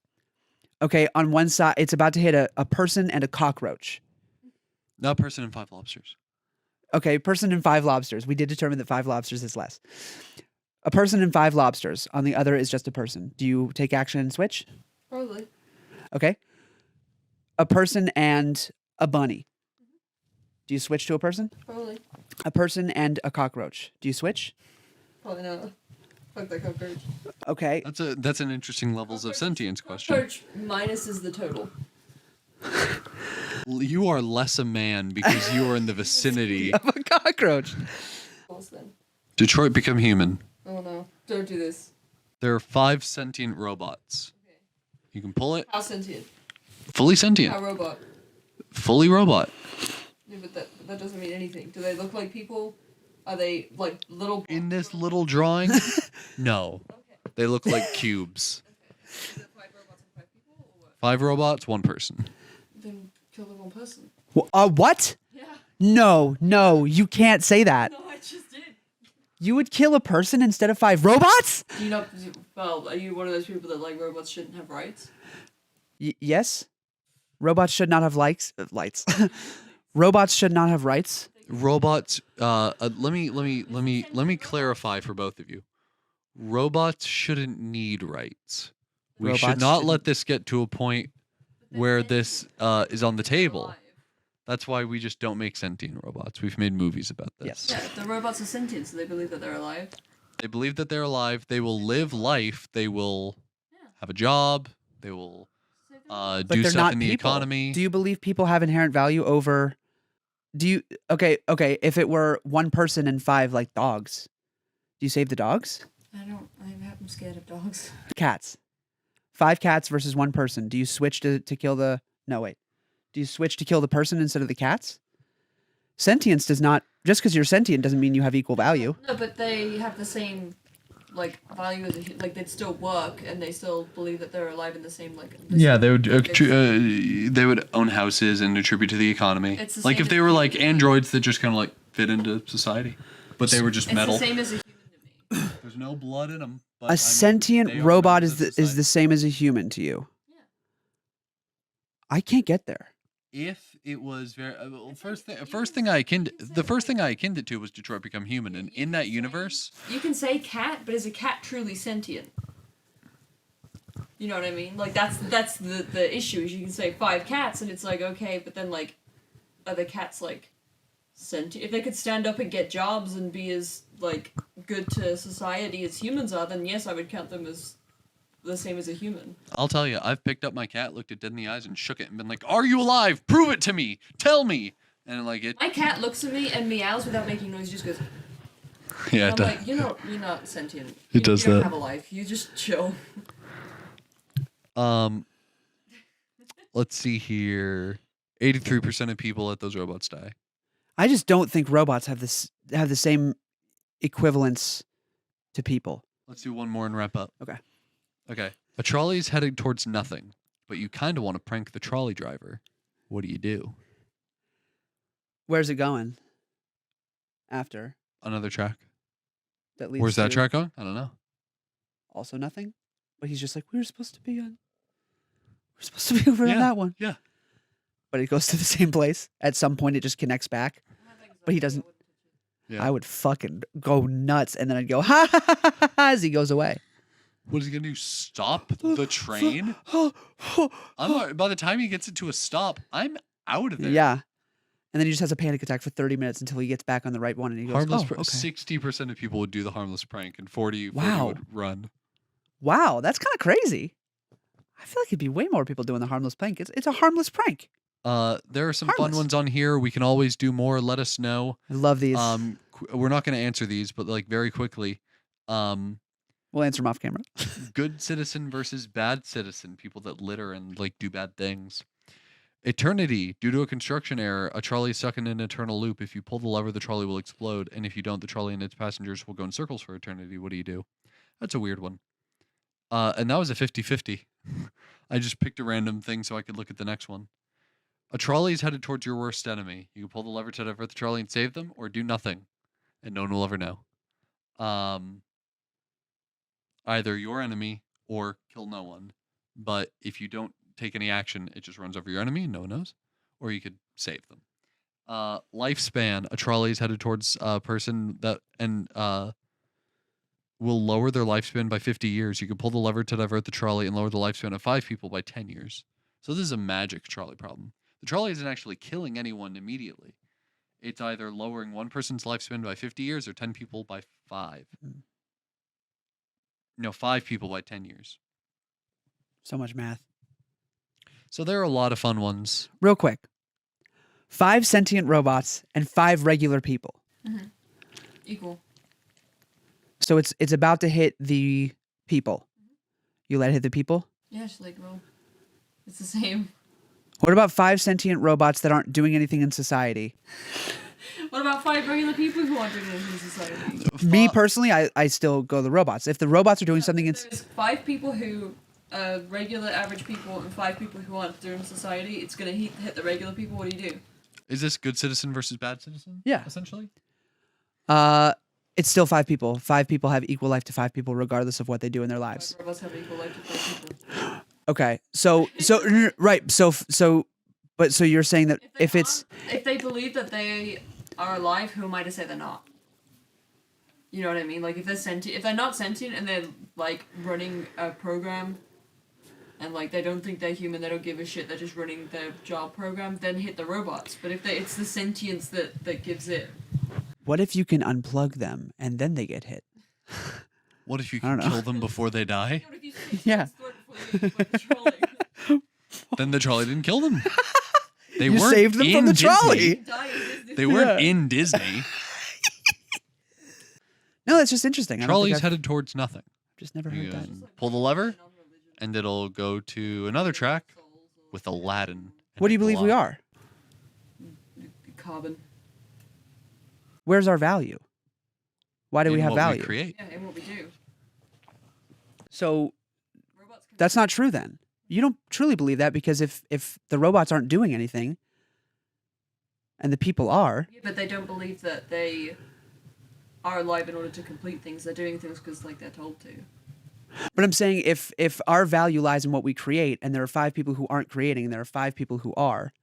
okay, on one side it's about to hit a person and a cockroach. Not person and 5 lobsters. Okay, person and 5 lobsters. We did determine that 5 lobsters is less. A person and 5 lobsters. On the other is just a person. Do you take action and switch? Probably. Okay. A person and a bunny. Do you switch to a person? Probably. A person and a cockroach. Do you switch? Probably not. Fuck that cockroach. Okay. That's an interesting levels of sentience question. Cockroach minus is the total. You are less a man because you are in the vicinity. Of a cockroach. False then. Detroit Become Human. Oh no. Don't do this. There are 5 sentient robots. Okay. You can pull it. How sentient? Fully sentient. How robot? Fully robot. Yeah, but that doesn't mean anything. Do they look like people? Are they like little... In this little drawing, no. Okay. They look like cubes. Is it 5 robots and 5 people or what? 5 robots, 1 person. Then kill the one person. What? Yeah. No, you can't say that. No, I just did. You would kill a person instead of 5 robots? Do you not... Well, are you one of those people that like robots shouldn't have rights? Yes. Robots should not have lights. Robots should not have rights. Robots. Let me clarify for both of you. Robots shouldn't need rights. We should Robots not shouldn't- let this get to a point where this is on the table. That's why we just don't make sentient robots. We've made movies about this. Yes. Yeah, the robots are sentient, so they believe that they're alive. They believe that they're alive. They will live life. They will Yeah. have a job. They will But do they're stuff not in the people. economy. Do you believe people have inherent value over? Do you? Okay. If it were 1 person and 5 like dogs, do you save the dogs? I'm scared of dogs. Cats. 5 cats versus 1 person. Do you switch to kill the? No, wait. Do you switch to kill the person instead of the cats? Sentience does not. Just because you're sentient doesn't mean you have equal value. No, but they have the same, like, value as like they'd still work and they still believe that they're alive in the same like. Yeah, they would It's- they would own houses and contribute to the economy. It's the Like same if they as were human like beings. androids that just kind of like fit into society, but they were just It's metal. the same as a human to me. There's no blood in them. But, A sentient robot is the same as a human to you. Yeah. I can't get there. If it was very the first thing I akined it to was Detroit Become Human, and in that universe, You can say cat, but is a cat truly sentient? You know what I mean? Like that's the issue. Is you can say 5 cats, and it's like okay, but then like, are the cats like sentient? If they could stand up and get jobs and be as like good to society as humans are, then yes, I would count them as the same as a human. I'll tell you, I've picked up my cat, looked it dead in the eyes, and shook it, and been like, "Are you alive? Prove it to me. Tell me." And like it, My cat looks at me and meows without making noise. Just goes. Yeah, I'm it does. like, you're not sentient. It does you don't that. have a life. You just chill. Let's see here. 83% of people at those robots die. I just don't think robots have the same equivalence to people. Let's do one more and wrap up. Okay. Okay. A trolley is heading towards nothing, but you kind of want to prank the trolley driver. What do? Where's it going? After Another track. that leads Where's that to track going? I don't know. also nothing. But he's just like, we're supposed to be over on Yeah. that one. Yeah. But it goes to the same place. At some point, it just connects back. But he doesn't. Yeah. I would fucking go nuts, and then I'd go ha ha ha ha, ha as he goes away. What is he gonna do? Stop the train? By the time he gets it to a stop, I'm out of there. Yeah. And then he just has a panic attack for 30 minutes until he gets back on the right one, and he goes, Harmless. "Oh, okay." 60% of people would do the harmless prank, and 40 Wow. would run. Wow, that's kind of crazy. I feel like it'd be way more people doing the harmless prank. It's a harmless prank. There are some fun Harmless. ones on here. We can always do more. Let us know. I love these. We're not going to answer these, but like very quickly. We'll answer them off camera. Good citizen versus bad citizen. People that litter and like do bad things. Eternity. Due to a construction error, a trolley is stuck in an eternal loop. If you pull the lever, the trolley will explode, and if you don't, the trolley and its passengers will go in circles for eternity. What do? That's a weird one. And that was a 50-50. I just picked a random thing so I could look at the next one. A trolley is headed towards your worst enemy. You can pull the lever to divert the trolley and save them, or do nothing, and no one will ever know. Either your enemy or kill no one. But if you don't take any action, it just runs over your enemy and no one knows. Or you could save them. Lifespan. A trolley is headed towards a person that will lower their lifespan by 50 years. You can pull the lever to divert the trolley and lower the lifespan of 5 people by 10 years. So this is a magic trolley problem. The trolley isn't actually killing anyone immediately. It's either lowering one person's lifespan by 50 years or 10 people by 5. No, 5 people by 10 years. So much math. So there are a lot of fun ones. Real quick. 5 sentient robots and 5 regular people. Mm-hmm. Equal. So it's about to hit the people. You let it hit the people? Yeah, just like roll. It's the same. What about 5 sentient robots that aren't doing anything in society? What about 5 regular people who aren't doing anything in society? Me personally, I still go the robots. If the robots are doing something in There's 5 people who regular average people and 5 people who aren't doing society, it's gonna hit the regular people. What do? Is this good citizen versus bad citizen? Yeah. Essentially? it's still 5 people. 5 people have equal life to 5 people regardless of what they do in their lives. 5 robots have equal life to 5 people. Okay. So right. So you're saying that if they believe that they are alive, who am I to say they're not? You know what I mean? Like if they're not sentient and they're like running a program and like they don't think they're human, they don't give a shit, they're just running their job program, then hit the robots. But if it's the sentience that gives it. What if you can unplug them and then they get hit? What if you I don't can know. kill them before they die? Yeah. Then the trolley didn't kill them. They You weren't saved them in from the Disney. trolley. They weren't Yeah. in Disney. No, that's just interesting. I don't think Trolley's I've headed towards nothing. just never You heard that. can pull the lever, and it'll go to another track with Aladdin. and What do you it'll believe we go are? Carbon. Where's our value? Why do in we have what value? We create. Yeah, in what we do. So Robots can that's not true then. You don't truly believe that because if the robots aren't doing anything and the people are, Yeah, but they don't believe that they are alive in order to complete things. They're doing things because like they're told to. but I'm saying if our value lies in what we create and there are 5 people who aren't creating and there are 5 people who are,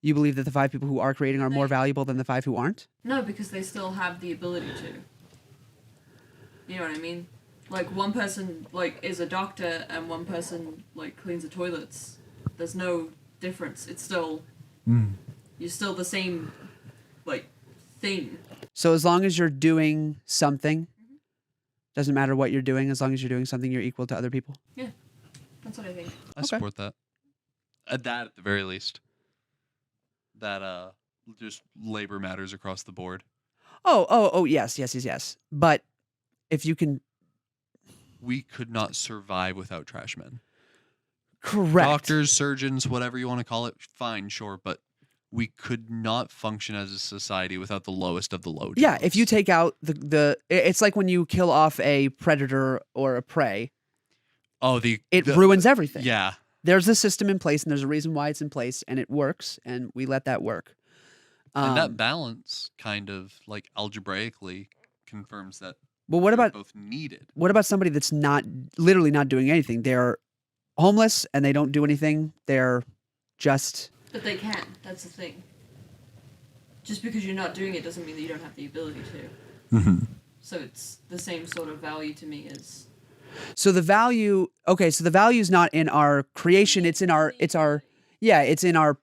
you believe that the 5 people who are creating are more valuable than the 5 who aren't? No, because they still have the ability to. You know what I mean? Like one person like is a doctor and one person like cleans the toilets. There's no difference. It's still you're still the same like thing. So as long as you're doing something, doesn't matter what you're doing, as long as you're doing something, you're equal to other people. Yeah. That's what I think. I support that. At the very least. That just labor matters across the board. Yes. But if you can, We could not survive without trash men. correct. Doctors, surgeons, whatever you want to call it, fine, sure, but we could not function as a society without the lowest of the low jobs. Yeah, if you take out it's like when you kill off a predator or a prey, it ruins everything. Yeah. There's a system in place, and there's a reason why it's in place, and it works, and we let that work. And that balance kind of like algebraically confirms that But what they're about both needed. what about somebody that's literally not doing anything? They're homeless and they don't do anything. They're just But they can. That's the thing. Just because you're not doing it doesn't mean that you don't have the ability to. Mm-hmm. So it's the same sort of value to me as. so the value. Okay, so the value is not in our creation. It's in our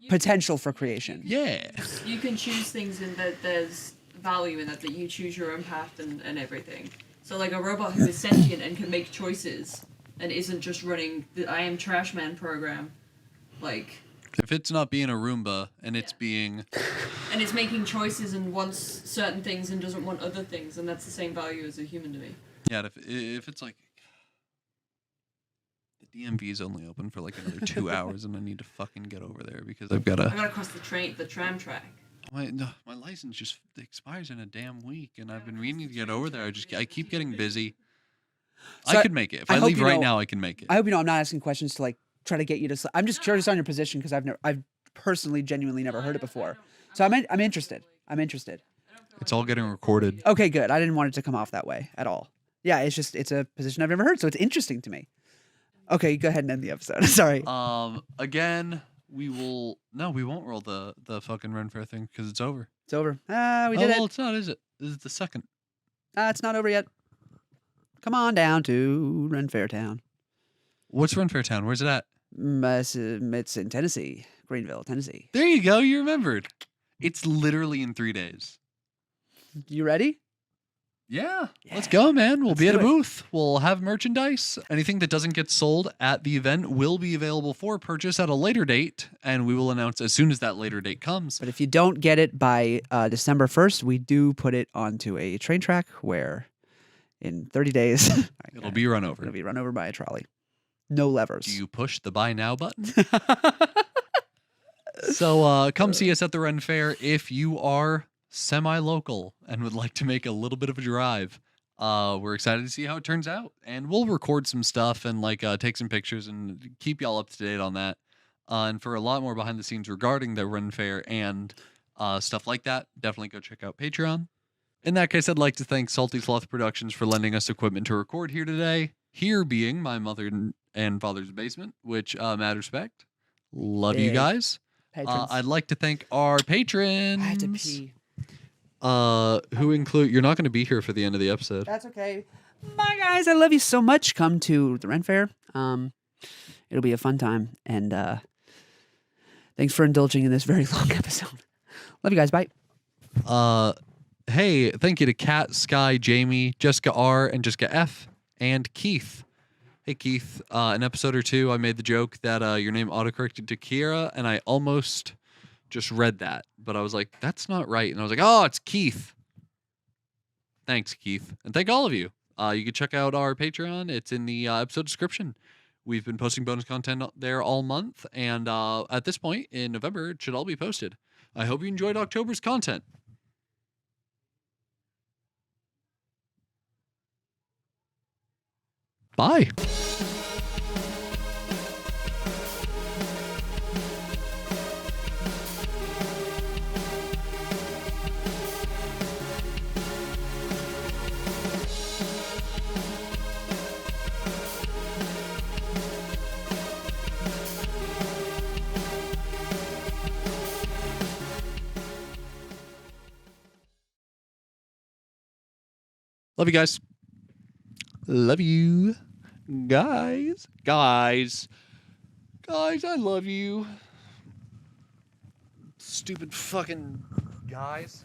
potential for creation. Yeah. You can choose things and that there's value in that you choose your own path and everything. So like a robot who is sentient and can make choices and isn't just running the I am trash man program, like. If it's not being a Roomba and it's being... And it's making choices and wants certain things and doesn't want other things, and that's the same value as a human to me. Yeah, if it's like... The DMV is only open for like another 2 hours and I need to fucking get over there because I've got I to... gotta cross the tram track. My license just expires in a damn week and I've been meaning to get over there. I keep getting busy. So I could make it. If I I hope leave you right know- now, I can make it. I hope you know I'm not asking questions to like try to get you to. I'm just curious on your position because I've personally, genuinely never heard it before. So I'm interested. I'm interested. It's all getting recorded. Okay, good. I didn't want it to come off that way at all. Yeah, it's a position I've never heard, so it's interesting to me. Okay, go ahead and end the episode. Sorry. Again, we won't roll the fucking Ren Fair thing because it's over. It's over. We Oh, did well, it. it's not, is it? This is the second. It's not over yet. Come on down to Ren Fair Town. What's Ren Fair Town? Where's it at? It's in Tennessee, Greenville, Tennessee. There you go. You remembered. It's literally in 3 days. You ready? Yeah. Let's go, man. We'll Let's be at a do it. booth. We'll have merchandise. Anything that doesn't get sold at the event will be available for purchase at a later date, and we will announce as soon as that later date comes. But if you don't get it by December 1st, we do put it onto a train track where in 30 days It'll be run over. it'll be run over by a trolley. No levers. Do you push the buy now button? So come see us at the Ren Fair if you are semi-local and would like to make a little bit of a drive. We're excited to see how it turns out, and we'll record some stuff and like take some pictures and keep y'all up to date on that. And for a lot more behind the scenes regarding the Ren Fair and stuff like that, definitely go check out Patreon. In that case, I'd like to thank Salty Sloth Productions for lending us equipment to record here today. Here being my mother and father's basement, which mad respect. Love you Big guys. Patrons. I'd like to thank our patrons. I have to pee. Who include... You're not going to be here for the end of the episode. That's okay. Bye, guys. I love you so much. Come to the Ren Fair. It'll be a fun time. And thanks for indulging in this very long episode. Love you guys. Bye. Hey, thank you to Kat, Sky, Jamie, Jessica R, and Jessica F, and Keith. Hey, Keith, an episode or two, I made the joke that your name autocorrected to Kiera, and I almost just read that. But I was like, that's not right. And I was like, oh, it's Keith. Thanks, Keith. And thank all of you. You can check out our Patreon. It's in the episode description. We've been posting bonus content there all month. And at this point in November, it should all be posted. I hope you enjoyed October's content. Bye. Love you guys. Love you. Guys, I love you. Stupid fucking guys.